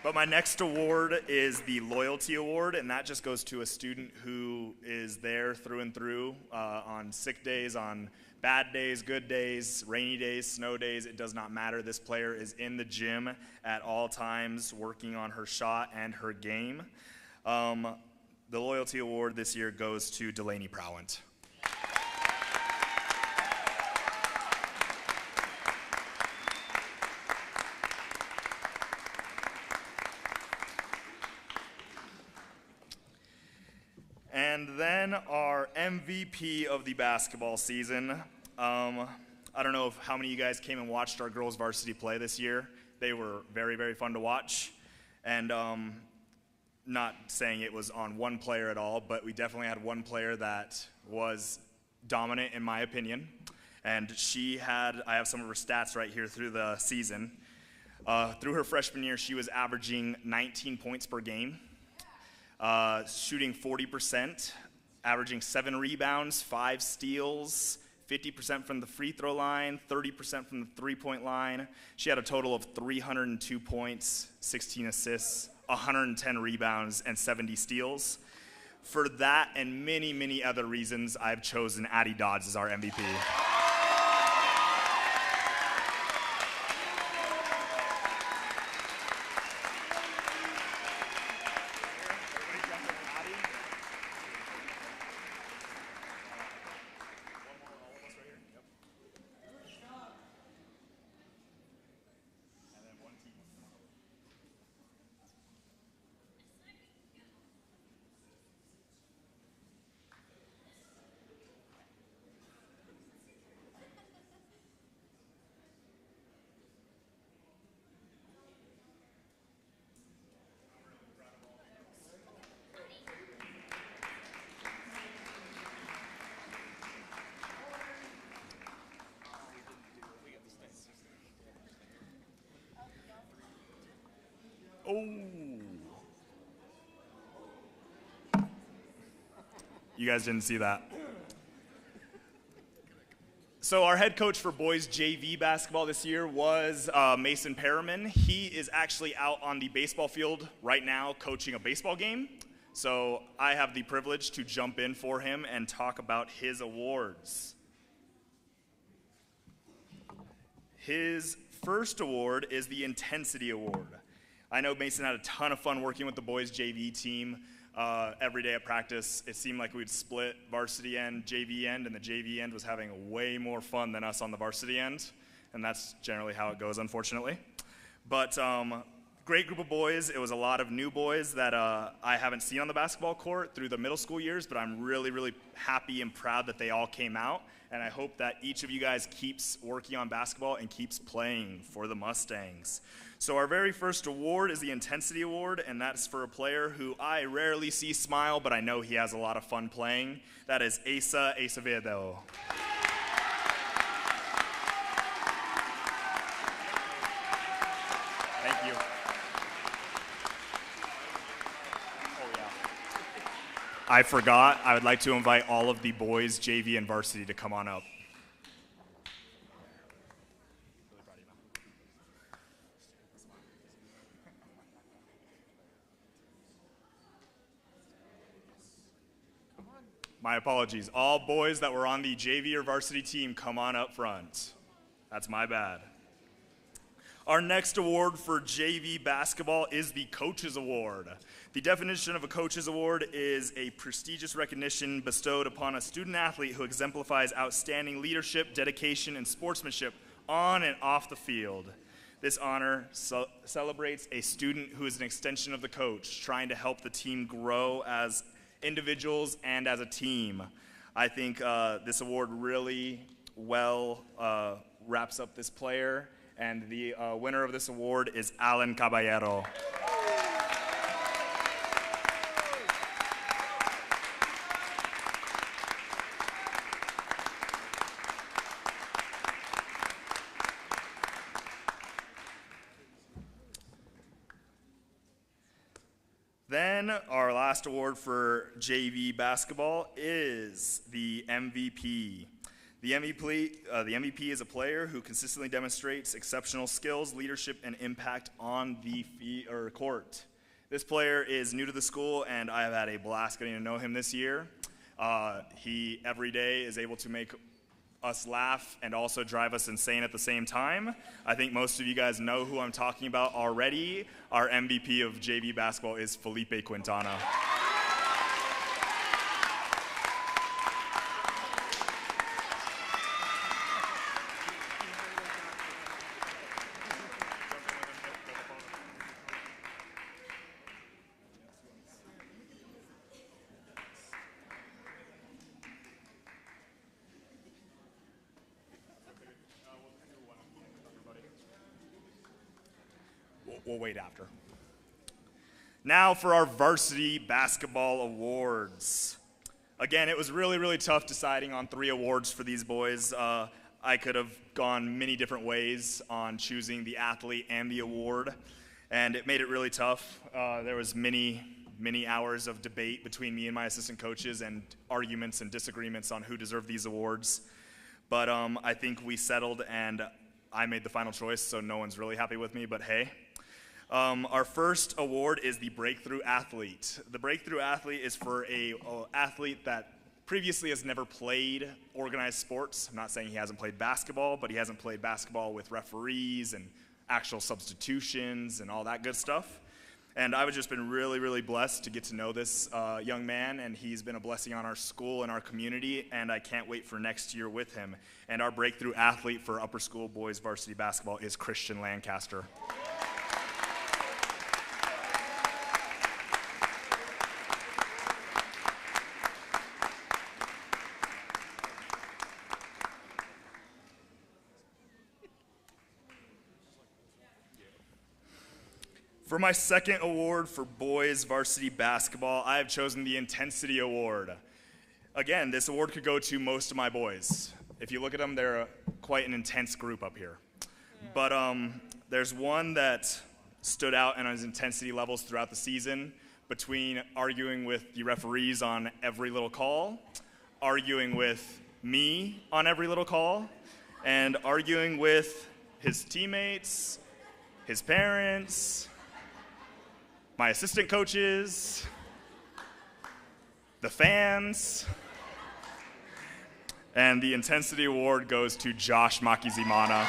Speaker 1: But my next award is the Loyalty Award, and that just goes to a student who is there through and through on sick days, on bad days, good days, rainy days, snow days. It does not matter. This player is in the gym at all times working on her shot and her game. The Loyalty Award this year goes to Delaney Prowant. And then our MVP of the basketball season. I don't know how many of you guys came and watched our girls varsity play this year. They were very, very fun to watch. And not saying it was on one player at all, but we definitely had one player that was dominant in my opinion. And I have some of her stats right here through the season. Through her freshman year, she was averaging 19 points per game. Shooting 40%, averaging 7 rebounds, 5 steals, 50% from the free throw line, 30% from the three-point line. She had a total of 302 points, 16 assists, 110 rebounds, and 70 steals. For that and many, many other reasons, I've chosen Addie Dodds as our MVP. Oh. You guys didn't see that. So our head coach for boys JV basketball this year was Mason Perriman. He is actually out on the baseball field right now coaching a baseball game. So I have the privilege to jump in for him and talk about his awards. His first award is the Intensity Award. I know Mason had a ton of fun working with the boys JV team every day at practice. It seemed like we'd split varsity end, JV end, and the JV end was having way more fun than us on the varsity end, and that's generally how it goes, unfortunately. But great group of boys. It was a lot of new boys that I haven't seen on the basketball court through the middle school years, but I'm really, really happy and proud that they all came out, and I hope that each of you guys keeps working on basketball and keeps playing for the Mustangs. So our very first award is the Intensity Award, and that's for a player who I rarely see smile, but I know he has a lot of fun playing. That is Asa Acevedo. Thank you. Oh, yeah. I forgot, I would like to invite all of the boys, JV, and varsity to come on up. My apologies. All boys that were on the JV or varsity team, come on up front. That's my bad. Our next award for JV basketball is the Coaches Award. The definition of a Coaches Award is a prestigious recognition bestowed upon a student athlete who exemplifies outstanding leadership, dedication, and sportsmanship on and off the field. This honor celebrates a student who is an extension of the coach, trying to help the team grow as individuals and as a team. I think this award really well wraps up this player, and the winner of this award is Alan Caballero. Then our last award for JV basketball is the MVP. The MVP is a player who consistently demonstrates exceptional skills, leadership, and impact on the court. This player is new to the school, and I have had a blast getting to know him this year. He, every day, is able to make us laugh and also drive us insane at the same time. I think most of you guys know who I'm talking about already. Our MVP of JV basketball is Felipe Quintana. We'll wait after. Now for our varsity basketball awards. Again, it was really, really tough deciding on 3 awards for these boys. I could have gone many different ways on choosing the athlete and the award, and it made it really tough. There was many hours of debate between me and my assistant coaches and arguments and disagreements on who deserved these awards. But I think we settled, and I made the final choice, so no one's really happy with me, but hey. Our first award is the Breakthrough Athlete. The Breakthrough Athlete is for an athlete that previously has never played organized sports. I'm not saying he hasn't played basketball, but he hasn't played basketball with referees and actual substitutions and all that good stuff. And I've just been really, really blessed to get to know this young man, and he's been a blessing on our school and our community, and I can't wait for next year with him. And our Breakthrough Athlete for upper school boys varsity basketball is Christian Lancaster. For my second award for boys varsity basketball, I have chosen the Intensity Award. Again, this award could go to most of my boys. If you look at them, they're quite an intense group up here. But there's one that stood out in his intensity levels throughout the season, between arguing with the referees on every little call, arguing with me on every little call, and arguing with his teammates, his parents, my assistant coaches, the fans, and the Intensity Award goes to Josh Makizimana.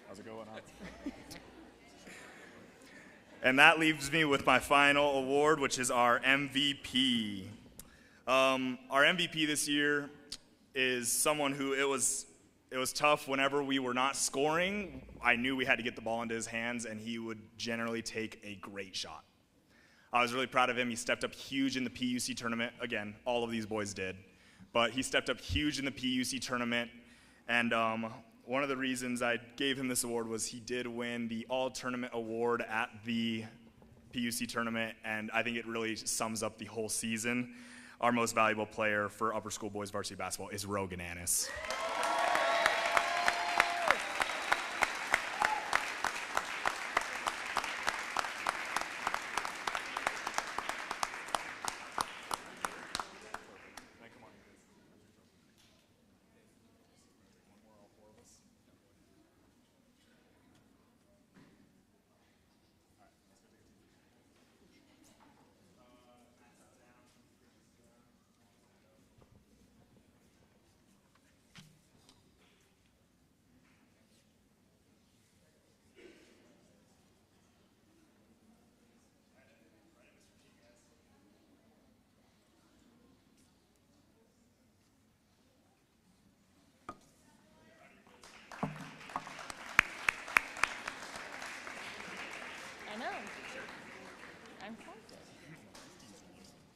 Speaker 1: How's it going, huh? And that leaves me with my final award, which is our MVP. Our MVP this year is someone who it was tough whenever we were not scoring. I knew we had to get the ball into his hands, and he would generally take a great shot. I was really proud of him. He stepped up huge in the PUC tournament. Again, all of these boys did. But he stepped up huge in the PUC tournament, and one of the reasons I gave him this award was he did win the all-tournament award at the PUC tournament, and I think it really sums up the whole season. Our most valuable player for upper school boys varsity basketball is Rogan Annis.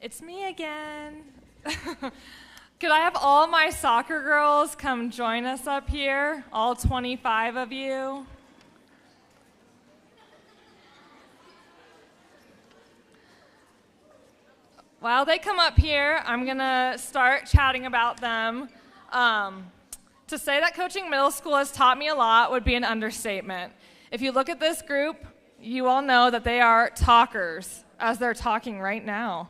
Speaker 5: It's me again. Could I have all my soccer girls come join us up here? All 25 of you. While they come up here, I'm going to start chatting about them. To say that coaching middle school has taught me a lot would be an understatement. If you look at this group, you all know that they are talkers, as they're talking right now.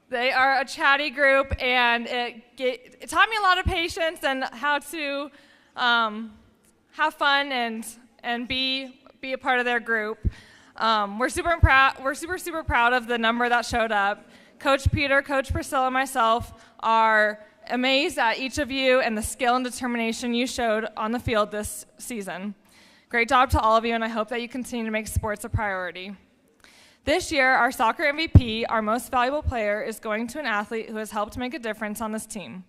Speaker 5: They are a chatty group, and it taught me a lot of patience and how to have fun and be a part of their group. We're super proud of the number that showed up. Coach Peter, Coach Priscilla, and myself are amazed at each of you and the skill and determination you showed on the field this season. Great job to all of you, and I hope that you continue to make sports a priority. This year, our soccer MVP, our most valuable player, is going to an athlete who has helped make a difference on this team.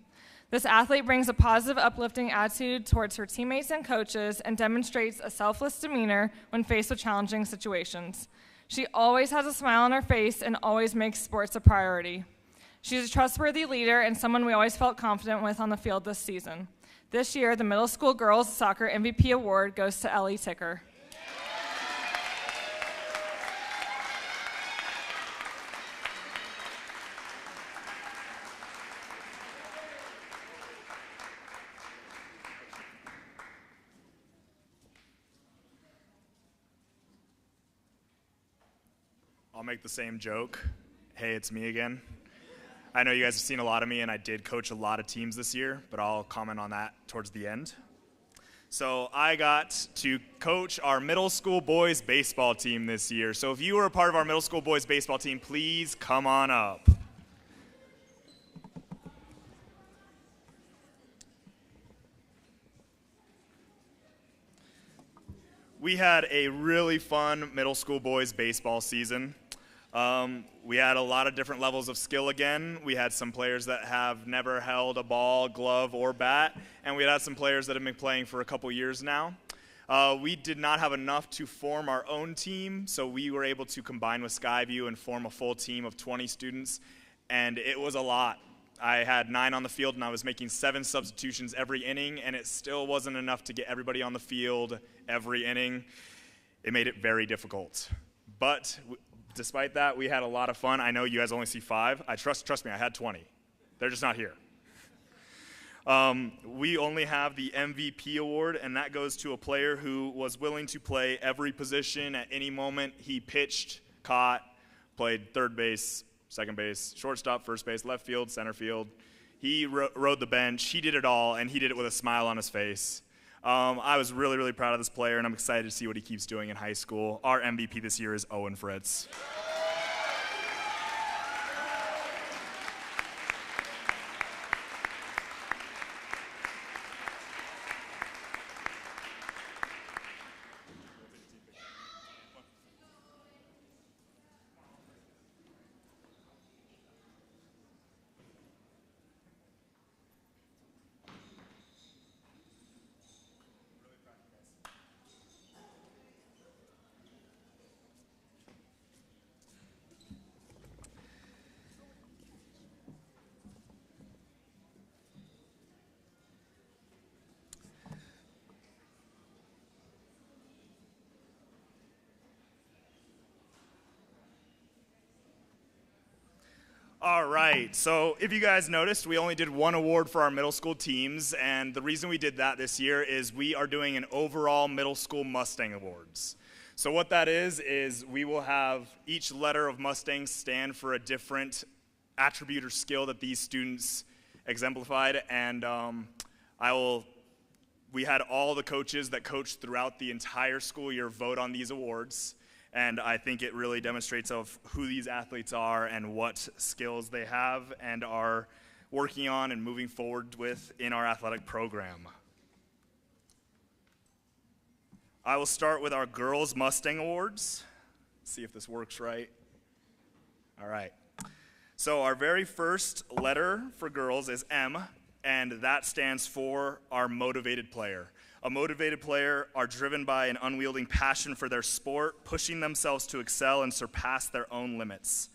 Speaker 5: This athlete brings a positive, uplifting attitude towards her teammates and coaches and demonstrates a selfless demeanor when faced with challenging situations. She always has a smile on her face and always makes sports a priority. She's a trustworthy leader and someone we always felt confident with on the field this season. This year, the Middle School Girls Soccer MVP Award goes to Ellie Ticker.
Speaker 1: I'll make the same joke. Hey, it's me again. I know you guys have seen a lot of me, and I did coach a lot of teams this year, but I'll comment on that towards the end. So I got to coach our middle school boys baseball team this year. So if you were a part of our middle school boys baseball team, please come on up. We had a really fun middle school boys baseball season. We had a lot of different levels of skill again. We had some players that have never held a ball, glove, or bat, and we had some players that have been playing for a couple years now. We did not have enough to form our own team, so we were able to combine with Skyview and form a full team of 20 students, and it was a lot. I had 9 on the field, and I was making 7 substitutions every inning, and it still wasn't enough to get everybody on the field every inning. It made it very difficult. But despite that, we had a lot of fun. I know you guys only see 5. Trust me, I had 20. They're just not here. We only have the MVP award, and that goes to a player who was willing to play every position at any moment. He pitched, caught, played third base, second base, shortstop, first base, left field, center field. He rode the bench. He did it all, and he did it with a smile on his face. I was really, really proud of this player, and I'm excited to see what he keeps doing in high school. Our MVP this year is Owen Fritz. All right, so if you guys noticed, we only did 1 award for our middle school teams, and the reason we did that this year is we are doing an overall middle school Mustang Awards. So what that is we will have each letter of Mustang stand for a different attribute or skill that these students exemplified, and we had all the coaches that coached throughout the entire school year vote on these awards. And I think it really demonstrates of who these athletes are and what skills they have and are working on and moving forward with in our athletic program. I will start with our Girls Mustang Awards. See if this works right. All right. So our very first letter for girls is M, and that stands for our motivated player. A motivated player are driven by an unwielding passion for their sport, pushing themselves to excel and surpass their own limits.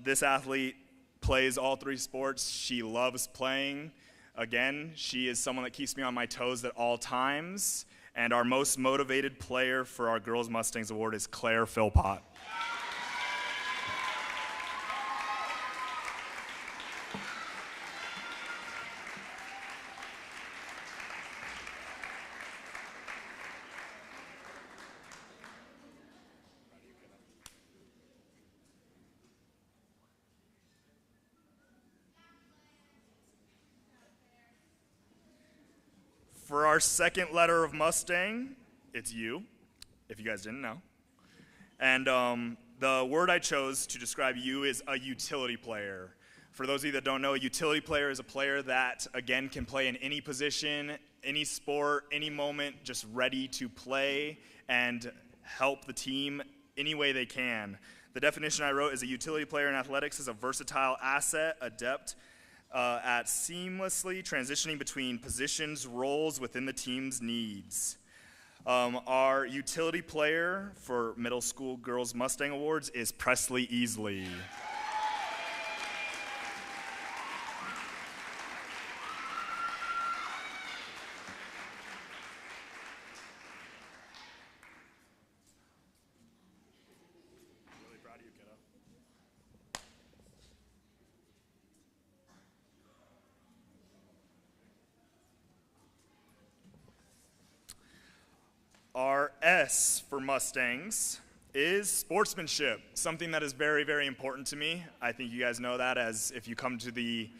Speaker 1: This athlete plays all 3 sports. She loves playing. Again, she is someone that keeps me on my toes at all times. And our most motivated player for our Girls Mustangs Award is Claire Philpott. For our second letter of Mustang, it's U, if you guys didn't know. And the word I chose to describe you is a utility player. For those of you that don't know, a utility player is a player that, again, can play in any position, any sport, any moment, just ready to play and help the team any way they can. The definition I wrote is a utility player in athletics is a versatile asset, adept at seamlessly transitioning between positions, roles within the team's needs. Our utility player for Middle School Girls Mustang Awards is Presley Easley. Really proud of you, kiddo. Our S for Mustangs is sportsmanship, something that is very, very important to me. I think you guys know that, as if you come to the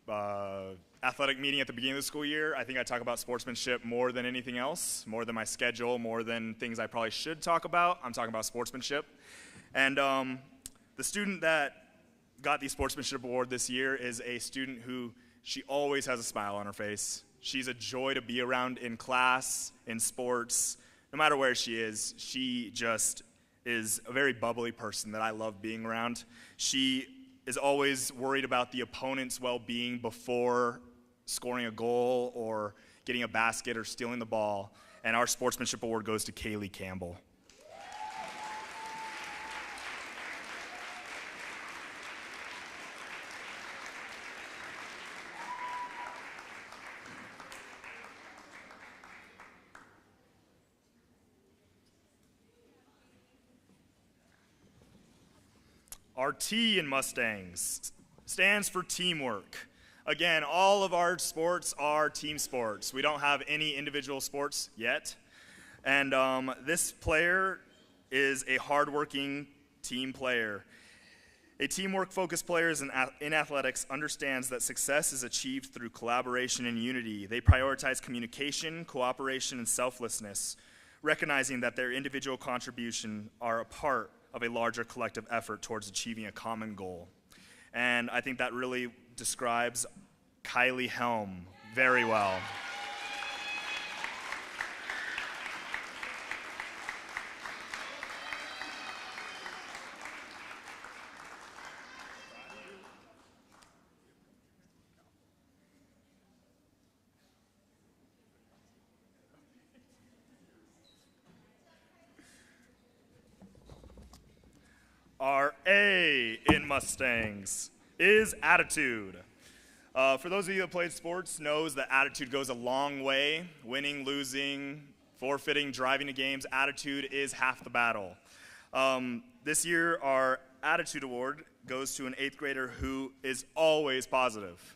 Speaker 1: athletic meeting at the beginning of the school year, I think I talk about sportsmanship more than anything else, more than my schedule, more than things I probably should talk about. I'm talking about sportsmanship. And the student that got the sportsmanship award this year is a student who, she always has a smile on her face. She's a joy to be around in class, in sports, no matter where she is. She just is a very bubbly person that I love being around. She is always worried about the opponent's well-being before scoring a goal or getting a basket or stealing the ball. And our sportsmanship award goes to Kaylee Campbell. Our T in Mustangs stands for teamwork. Again, all of our sports are team sports. We don't have any individual sports yet. And this player is a hardworking team player. A teamwork-focused player in athletics understands that success is achieved through collaboration and unity. They prioritize communication, cooperation, and selflessness, recognizing that their individual contributions are a part of a larger collective effort towards achieving a common goal. And I think that really describes Kylie Helm very well. Our A in Mustangs is attitude. For those of you that played sports, knows that attitude goes a long way. Winning, losing, forfeiting, driving to games, attitude is half the battle. This year, our attitude award goes to an 8th grader who is always positive.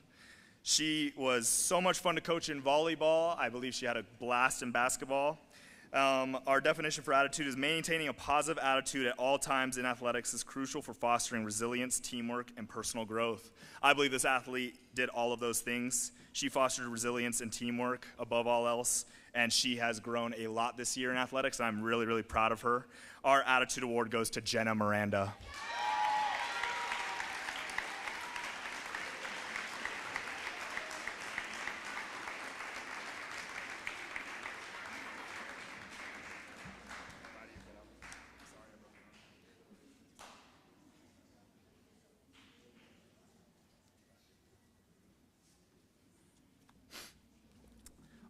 Speaker 1: She was so much fun to coach in volleyball. I believe she had a blast in basketball. Our definition for attitude is maintaining a positive attitude at all times in athletics is crucial for fostering resilience, teamwork, and personal growth. I believe this athlete did all of those things. She fostered resilience and teamwork above all else, and she has grown a lot this year in athletics, and I'm really, really proud of her. Our attitude award goes to Jenna Miranda.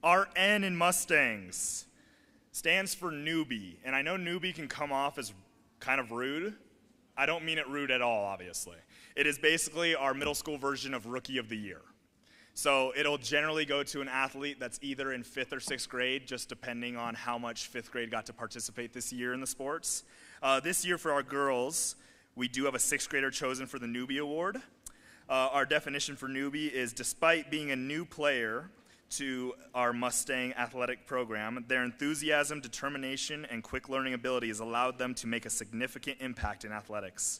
Speaker 1: Our N in Mustangs stands for newbie, and I know newbie can come off as kind of rude. I don't mean it rude at all, obviously. It is basically our middle school version of Rookie of the Year. So it'll generally go to an athlete that's either in 5th or 6th grade, just depending on how much 5th grade got to participate this year in the sports. This year for our girls, we do have a 6th grader chosen for the Newbie Award. Our definition for newbie is, despite being a new player to our Mustang athletic program, their enthusiasm, determination, and quick learning abilities allowed them to make a significant impact in athletics.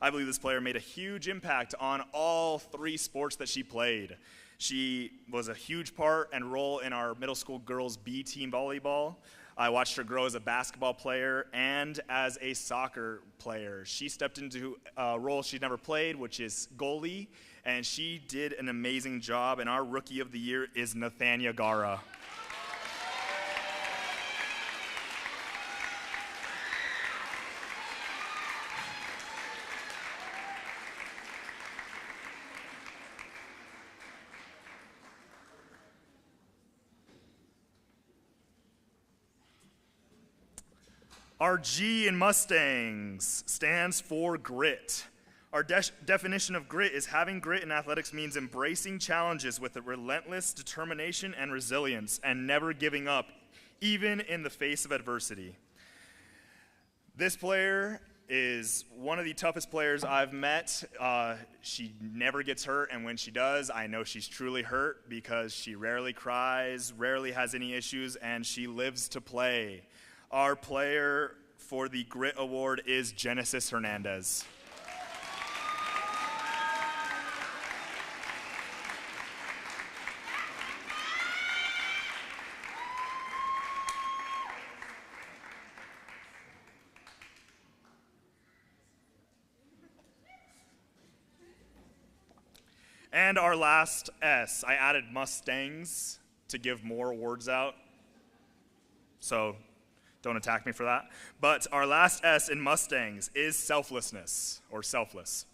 Speaker 1: I believe this player made a huge impact on all 3 sports that she played. She was a huge part and role in our middle school girls B team volleyball. I watched her grow as a basketball player and as a soccer player. She stepped into a role she'd never played, which is goalie, and she did an amazing job, and our Rookie of the Year is Nathania Gara. Our G in Mustangs stands for grit. Our definition of grit is having grit in athletics means embracing challenges with a relentless determination and resilience and never giving up, even in the face of adversity. This player is one of the toughest players I've met. She never gets hurt, and when she does, I know she's truly hurt because she rarely cries, rarely has any issues, and she lives to play. Our player for the Grit Award is Genesis Hernandez. And our last S, I added Mustangs to give more awards out. So don't attack me for that. But our last S in Mustangs is selflessness, or selfless.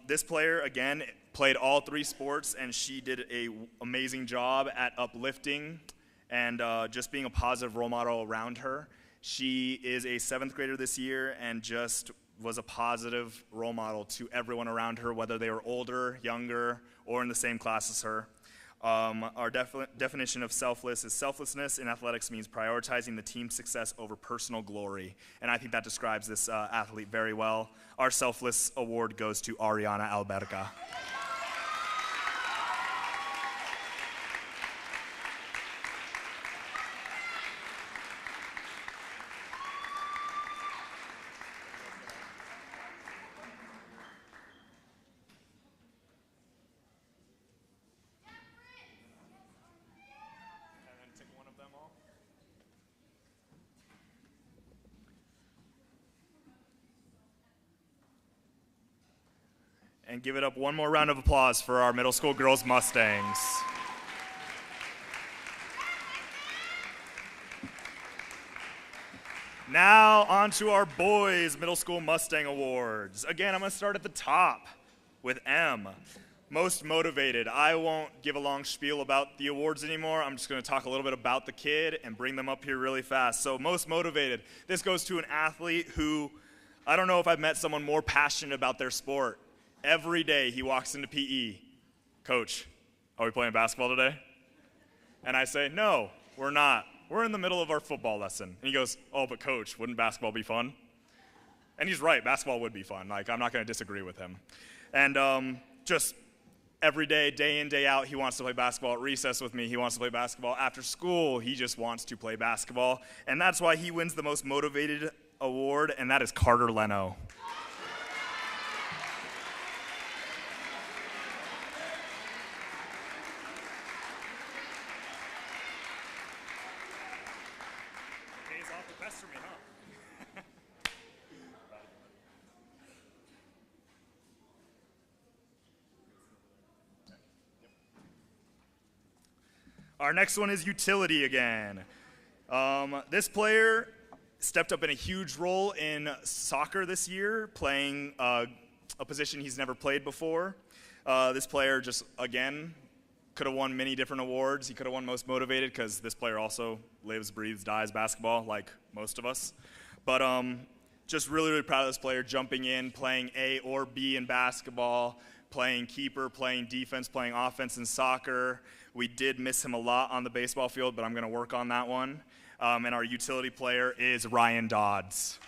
Speaker 1: This player, again, played all three sports, and she did an amazing job at uplifting and just being a positive role model around her. She is a 7th grader this year and just was a positive role model to everyone around her, whether they were older, younger, or in the same class as her. Our definition of selfless is selflessness in athletics means prioritizing the team's success over personal glory. And I think that describes this athlete very well. Our selfless award goes to Ariana Alberca. And give it up one more round of applause for our middle school girls Mustangs. Now on to our boys middle school Mustang Awards. Again, I'm gonna start at the top with M. Most motivated. I won't give a long spiel about the awards anymore. I'm just gonna talk a little bit about the kid and bring them up here really fast. So most motivated. This goes to an athlete who, I don't know if I've met someone more passionate about their sport. Every day he walks into PE, Coach, are we playing basketball today? And I say, no, we're not. We're in the middle of our football lesson. And he goes, oh, but Coach, wouldn't basketball be fun? And he's right, basketball would be fun. Like, I'm not gonna disagree with him. And just every day, day in, day out, he wants to play basketball. At recess with me, he wants to play basketball. After school, he just wants to play basketball. And that's why he wins the most motivated award, and that is Carter Leno. Our next one is utility again. This player stepped up in a huge role in soccer this year, playing a position he's never played before. This player just, again, could have won many different awards. He could have won most motivated because this player also lives, breathes, dies basketball like most of us. But just really, really proud of this player jumping in, playing A or B in basketball, playing keeper, playing defense, playing offense in soccer. We did miss him a lot on the baseball field, but I'm going to work on that one. And our utility player is Ryan Dodds.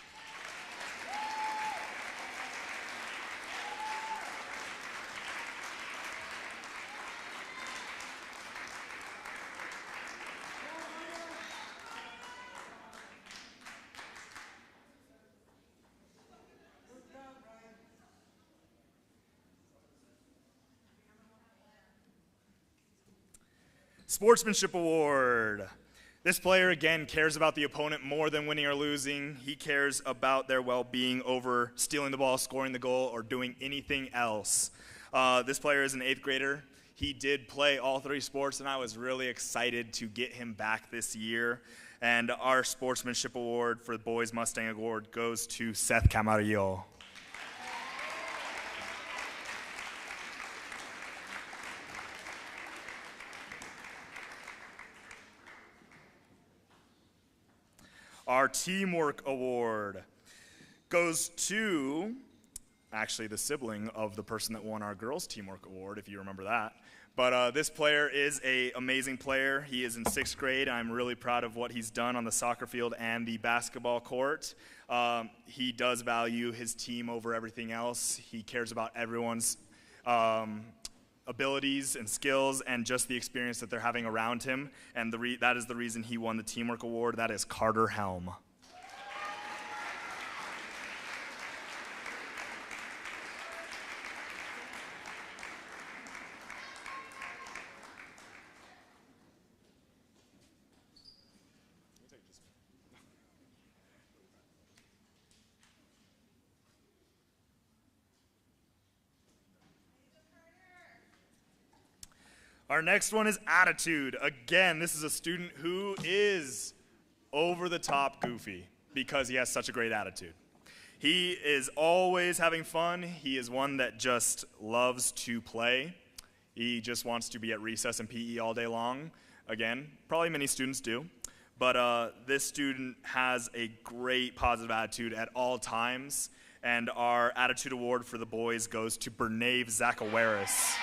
Speaker 1: Sportsmanship Award. This player, again, cares about the opponent more than winning or losing. He cares about their well-being over stealing the ball, scoring the goal, or doing anything else. This player is an 8th grader. He did play all 3 sports, and I was really excited to get him back this year. And our Sportsmanship Award for the Boys Mustang Award goes to Seth Camarillo. Our Teamwork Award goes to, actually, the sibling of the person that won our Girls Teamwork Award, if you remember that. But this player is an amazing player. He is in 6th grade. I'm really proud of what he's done on the soccer field and the basketball court. He does value his team over everything else. He cares about everyone's abilities and skills and just the experience that they're having around him. And that is the reason he won the Teamwork Award. That is Carter Helm. Our next one is attitude. Again, this is a student who is over the top goofy because he has such a great attitude. He is always having fun. He is one that just loves to play. He just wants to be at recess and PE all day long. Again, probably many students do. But this student has a great positive attitude at all times. And our attitude award for the boys goes to Bernave Zakawaris.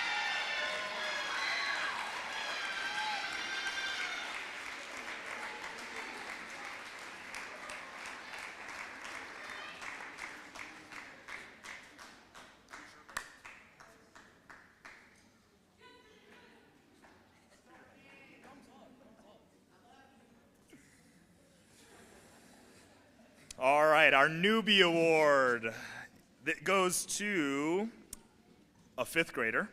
Speaker 1: All right, our newbie award that goes to a 5th grader.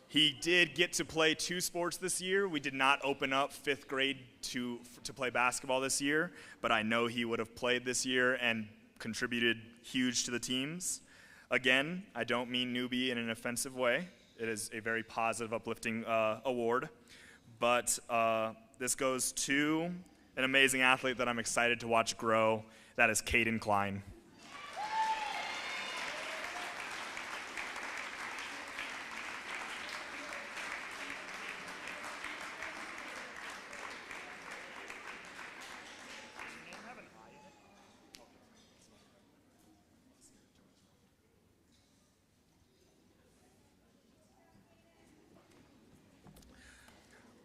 Speaker 1: He did get to play 2 sports this year. We did not open up 5th grade to play basketball this year, but I know he would have played this year and contributed huge to the teams. Again, I don't mean newbie in an offensive way. It is a very positive, uplifting award. But this goes to an amazing athlete that I'm excited to watch grow. That is Caden Klein.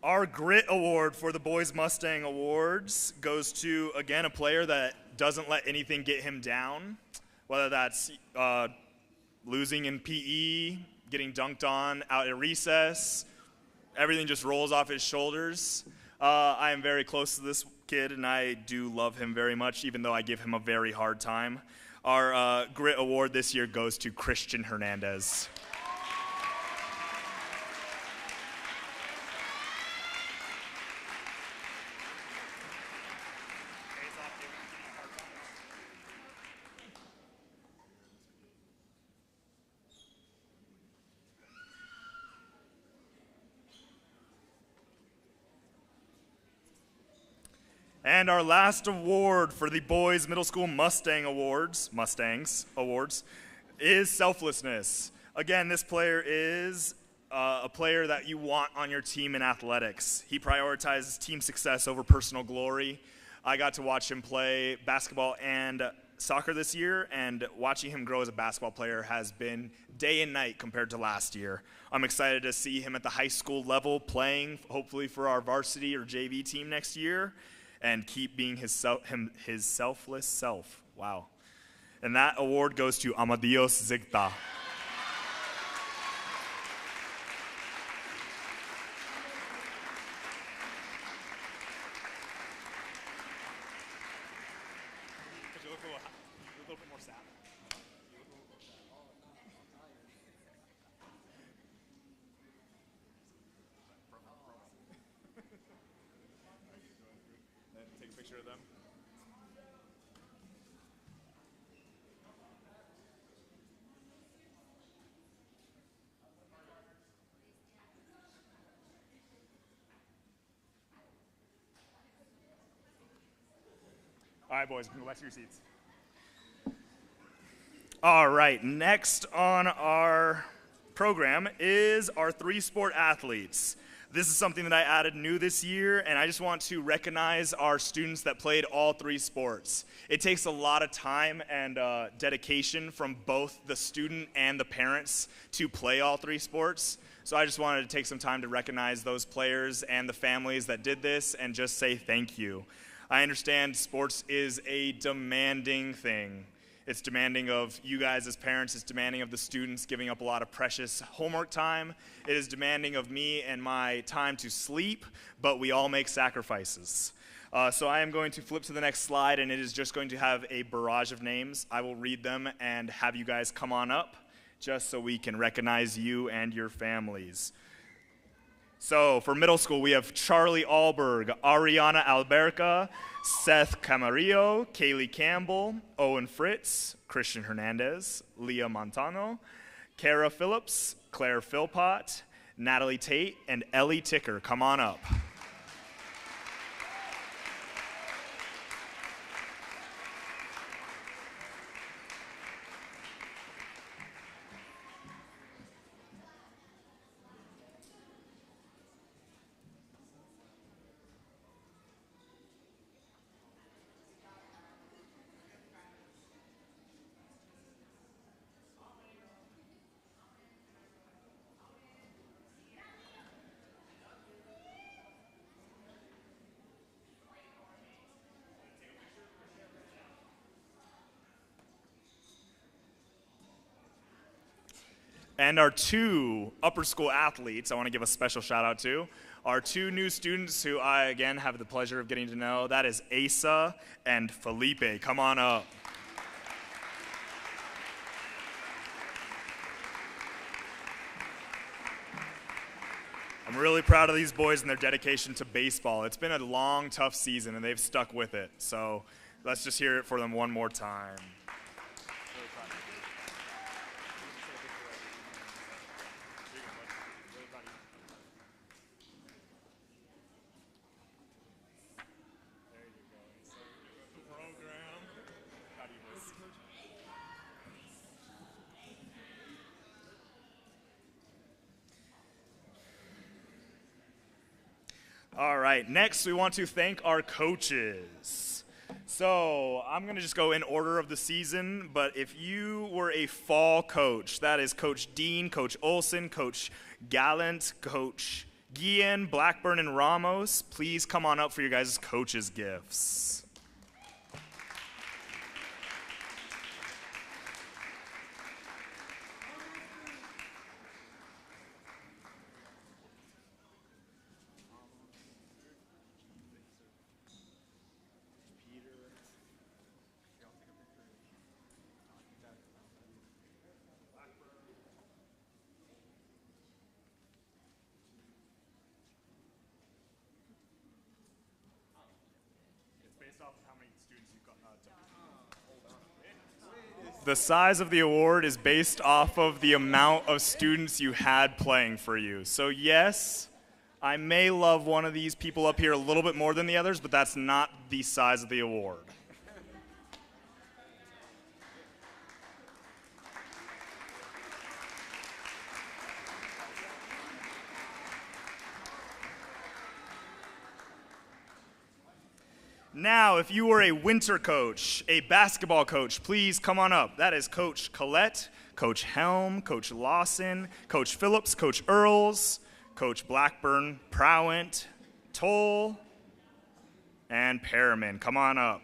Speaker 1: Our Grit Award for the Boys Mustang Awards goes to, again, a player that doesn't let anything get him down, whether that's losing in PE, getting dunked on out at recess. Everything just rolls off his shoulders. I am very close to this kid, and I do love him very much, even though I give him a very hard time. Our Grit Award this year goes to Christian Hernandez. And our last award for the Boys Middle School Mustangs Awards, is selflessness. Again, this player is a player that you want on your team in athletics. He prioritizes team success over personal glory. I got to watch him play basketball and soccer this year, and watching him grow as a basketball player has been day and night compared to last year. I'm excited to see him at the high school level playing, hopefully for our varsity or JV team next year, and keep being his selfless self. Wow. And that award goes to Amadios Zigta. picture of them. All right, boys, go back to your seats. All right, next on our program is our three-sport athletes. This is something that I added new this year, and I just want to recognize our students that played all three sports. It takes a lot of time and dedication from both the student and the parents to play all three sports. So I just wanted to take some time to recognize those players and the families that did this and just say thank you. I understand sports is a demanding thing. It's demanding of you guys as parents. It's demanding of the students, giving up a lot of precious homework time. It is demanding of me and my time to sleep, but we all make sacrifices. So I am going to flip to the next slide, and it is just going to have a barrage of names. I will read them and have you guys come on up just so we can recognize you and your families. So for middle school, we have Charlie Alberg, Ariana Alberca, Seth Camarillo, Kaylee Campbell, Owen Fritz, Christian Hernandez, Leah Montano, Kara Phillips, Claire Philpott, Natalie Tate, and Ellie Ticker. Come on up. And our two upper school athletes, I want to give a special shout out to, our two new students who I, again, have the pleasure of getting to know. That is Asa and Felipe. Come on up. I'm really proud of these boys and their dedication to baseball. It's been a long, tough season, and they've stuck with it. So let's just hear it for them one more time. All right, next we want to thank our coaches. So I'm going to just go in order of the season, but if you were a fall coach, that is Coach Dean, Coach Olson, Coach Gallant, Coach Guillen, Blackburn, and Ramos, please come on up for your guys' coaches' gifts. The size of the award is based off of the amount of students you had playing for you. So yes, I may love one of these people up here a little bit more than the others, but that's not the size of the award. Now, if you were a winter coach, a basketball coach, please come on up. That is Coach Collette, Coach Helm, Coach Lawson, Coach Phillips, Coach Earls, Coach Blackburn, Prowant, Toll, and Perriman. Come on up.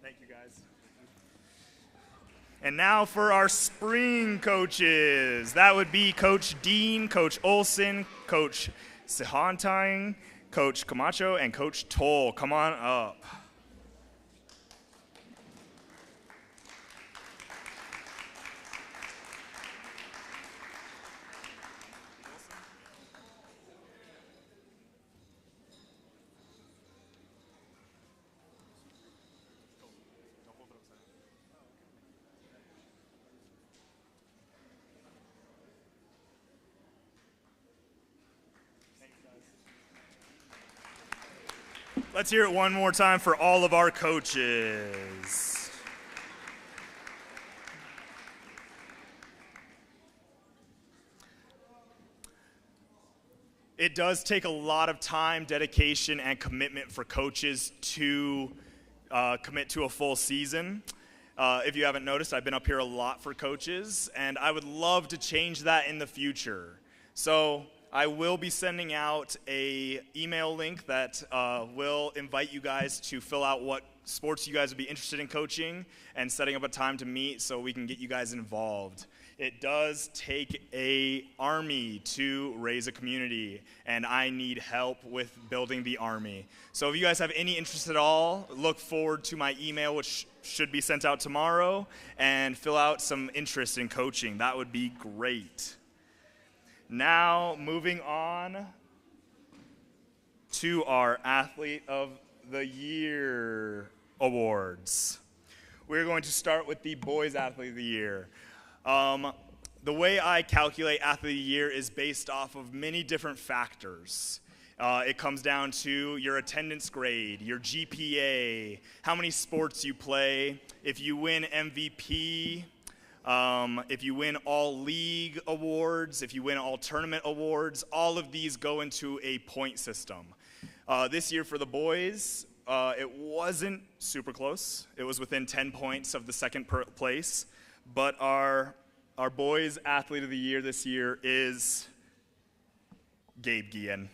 Speaker 1: Thank you, guys. And now for our spring coaches. That would be Coach Dean, Coach Olson, Coach Sihantang, Coach Camacho, and Coach Toll. Come on up. Let's hear it one more time for all of our coaches. It does take a lot of time, dedication, and commitment for coaches to commit to a full season. If you haven't noticed, I've been up here a lot for coaches, and I would love to change that in the future. So I will be sending out an email link that will invite you guys to fill out what sports you guys would be interested in coaching and setting up a time to meet so we can get you guys involved. It does take an army to raise a community, and I need help with building the army. So if you guys have any interest at all, look forward to my email, which should be sent out tomorrow, and fill out some interest in coaching. That would be great. Now, moving on to our Athlete of the Year awards. We're going to start with the Boys Athlete of the Year. The way I calculate Athlete of the Year is based off of many different factors. It comes down to your attendance grade, your GPA, how many sports you play, if you win MVP, if you win all league awards, if you win all tournament awards. All of these go into a point system. This year for the boys, it wasn't super close. It was within 10 points of the second place. But our boys Athlete of the Year this year is Gabe Guillen.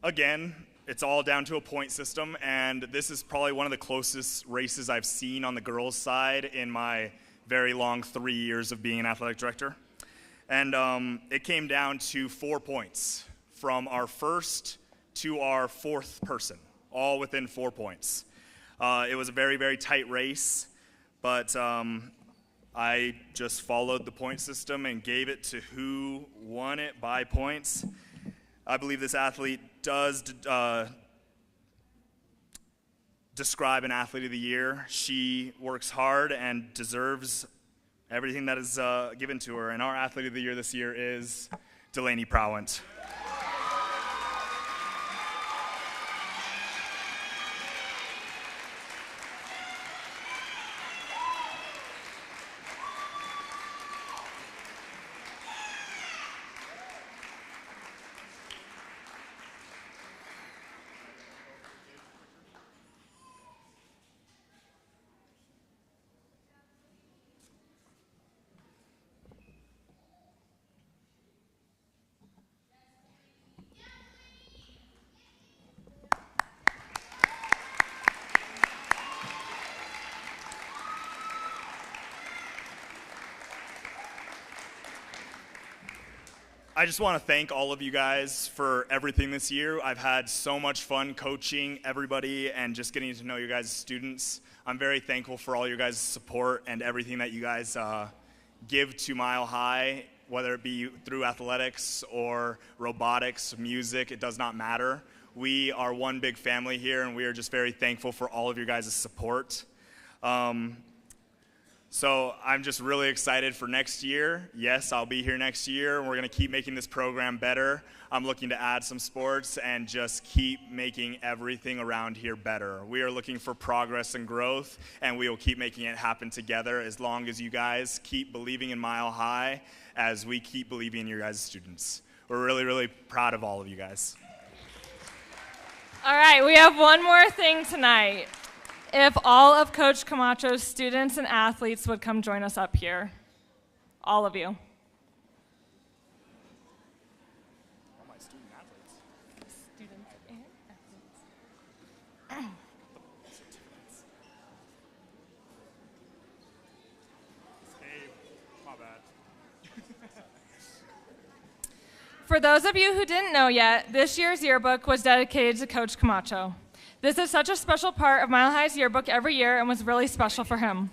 Speaker 1: Again, it's all down to a point system, and this is probably one of the closest races I've seen on the girls' side in my very long 3 years of being an athletic director. And it came down to 4 points from our first to our fourth person, all within 4 points. It was a very, very tight race, but I just followed the point system and gave it to who won it by points. I believe this athlete does describe an Athlete of the Year. She works hard and deserves everything that is given to her. And our Athlete of the Year this year is Delaney Prowant. I just want to thank all of you guys for everything this year. I've had so much fun coaching everybody and just getting to know you guys as students. I'm very thankful for all your guys' support and everything that you guys give to Mile High, whether it be through athletics or robotics, music, it does not matter. We are one big family here, and we are just very thankful for all of your guys' support. So I'm just really excited for next year. Yes, I'll be here next year, and we're going to keep making this program better. I'm looking to add some sports and just keep making everything around here better. We are looking for progress and growth, and we will keep making it happen together as long as you guys keep believing in Mile High as we keep believing in your guys' students. We're really, really proud of all of you guys.
Speaker 5: All right, we have one more thing tonight. If all of Coach Camacho's students and athletes would come join us up here. All of you.
Speaker 1: All my student athletes.
Speaker 5: Students and athletes.
Speaker 1: Hey, my bad.
Speaker 5: For those of you who didn't know yet, this year's yearbook was dedicated to Coach Camacho. This is such a special part of Mile High's yearbook every year and was really special for him.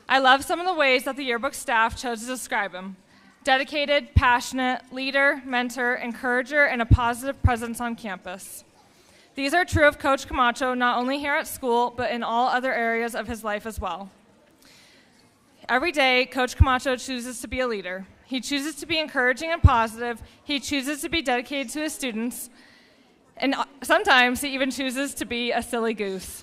Speaker 5: I love some of the ways that the yearbook staff chose to describe him. Dedicated, passionate, leader, mentor, encourager, and a positive presence on campus. These are true of Coach Camacho not only here at school, but in all other areas of his life as well. Every day, Coach Camacho chooses to be a leader. He chooses to be encouraging and positive. He chooses to be dedicated to his students. And sometimes he even chooses to be a silly goose.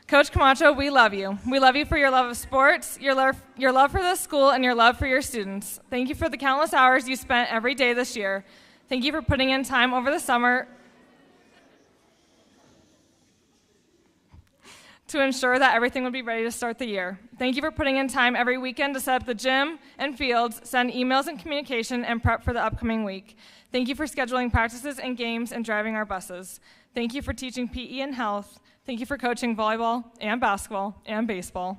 Speaker 5: Coach Camacho, we love you. We love you for your love of sports, your love for the school, and your love for your students. Thank you for the countless hours you spent every day this year. Thank you for putting in time over the summer to ensure that everything would be ready to start the year. Thank you for putting in time every weekend to set up the gym and fields, send emails and communication, and prep for the upcoming week. Thank you for scheduling practices and games and driving our buses. Thank you for teaching PE and health. Thank you for coaching volleyball and basketball and baseball.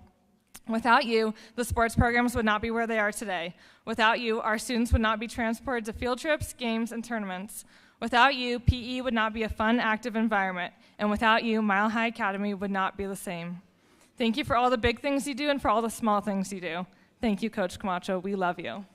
Speaker 5: Without you, the sports programs would not be where they are today. Without you, our students would not be transported to field trips, games, and tournaments. Without you, PE would not be a fun, active environment. And without you, Mile High Academy would not be the same. Thank you for all the big things you do and for all the small things you do. Thank you, Coach Camacho. We love you.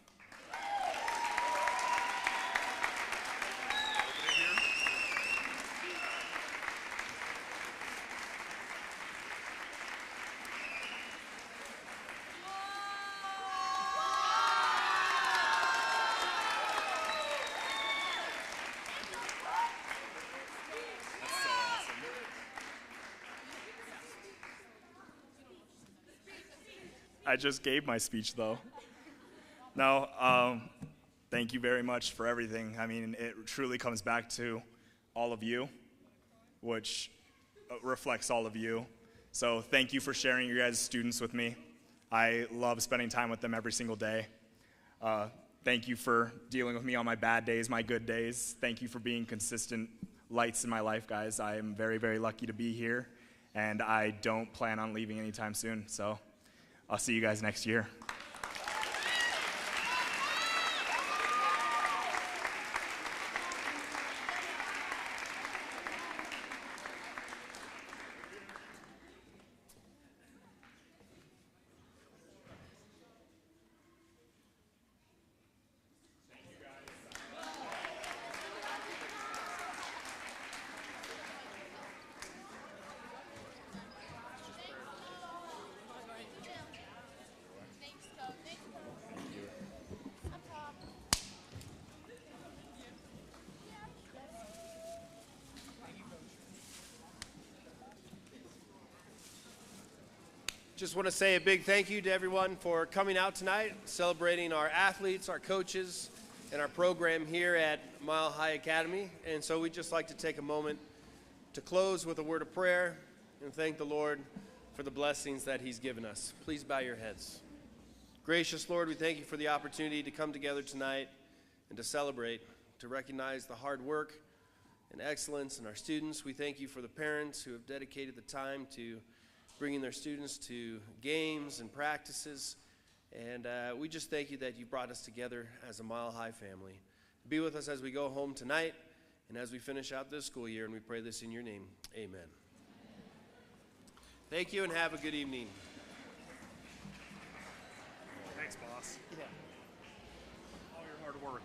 Speaker 1: I just gave my speech, though. No, thank you very much for everything. I mean, it truly comes back to all of you, which reflects all of you. So thank you for sharing your guys' students with me. I love spending time with them every single day. Thank you for dealing with me on my bad days, my good days. Thank you for being consistent lights in my life, guys. I am very, very lucky to be here, and I don't plan on leaving anytime soon. So I'll see you guys next year.
Speaker 10: Just want to say a big thank you to everyone for coming out tonight, celebrating our athletes, our coaches, and our program here at Mile High Academy. And so we'd just like to take a moment to close with a word of prayer and thank the Lord for the blessings that he's given us. Please bow your heads. Gracious Lord, we thank you for the opportunity to come together tonight and to celebrate, to recognize the hard work and excellence in our students. We thank you for the parents who have dedicated the time to bringing their students to games and practices. And we just thank you that you brought us together as a Mile High family. Be with us as we go home tonight and as we finish out this school year, and we pray this in your name. Amen. Thank you and have a good evening.
Speaker 1: Thanks, boss. Yeah. All your hard work.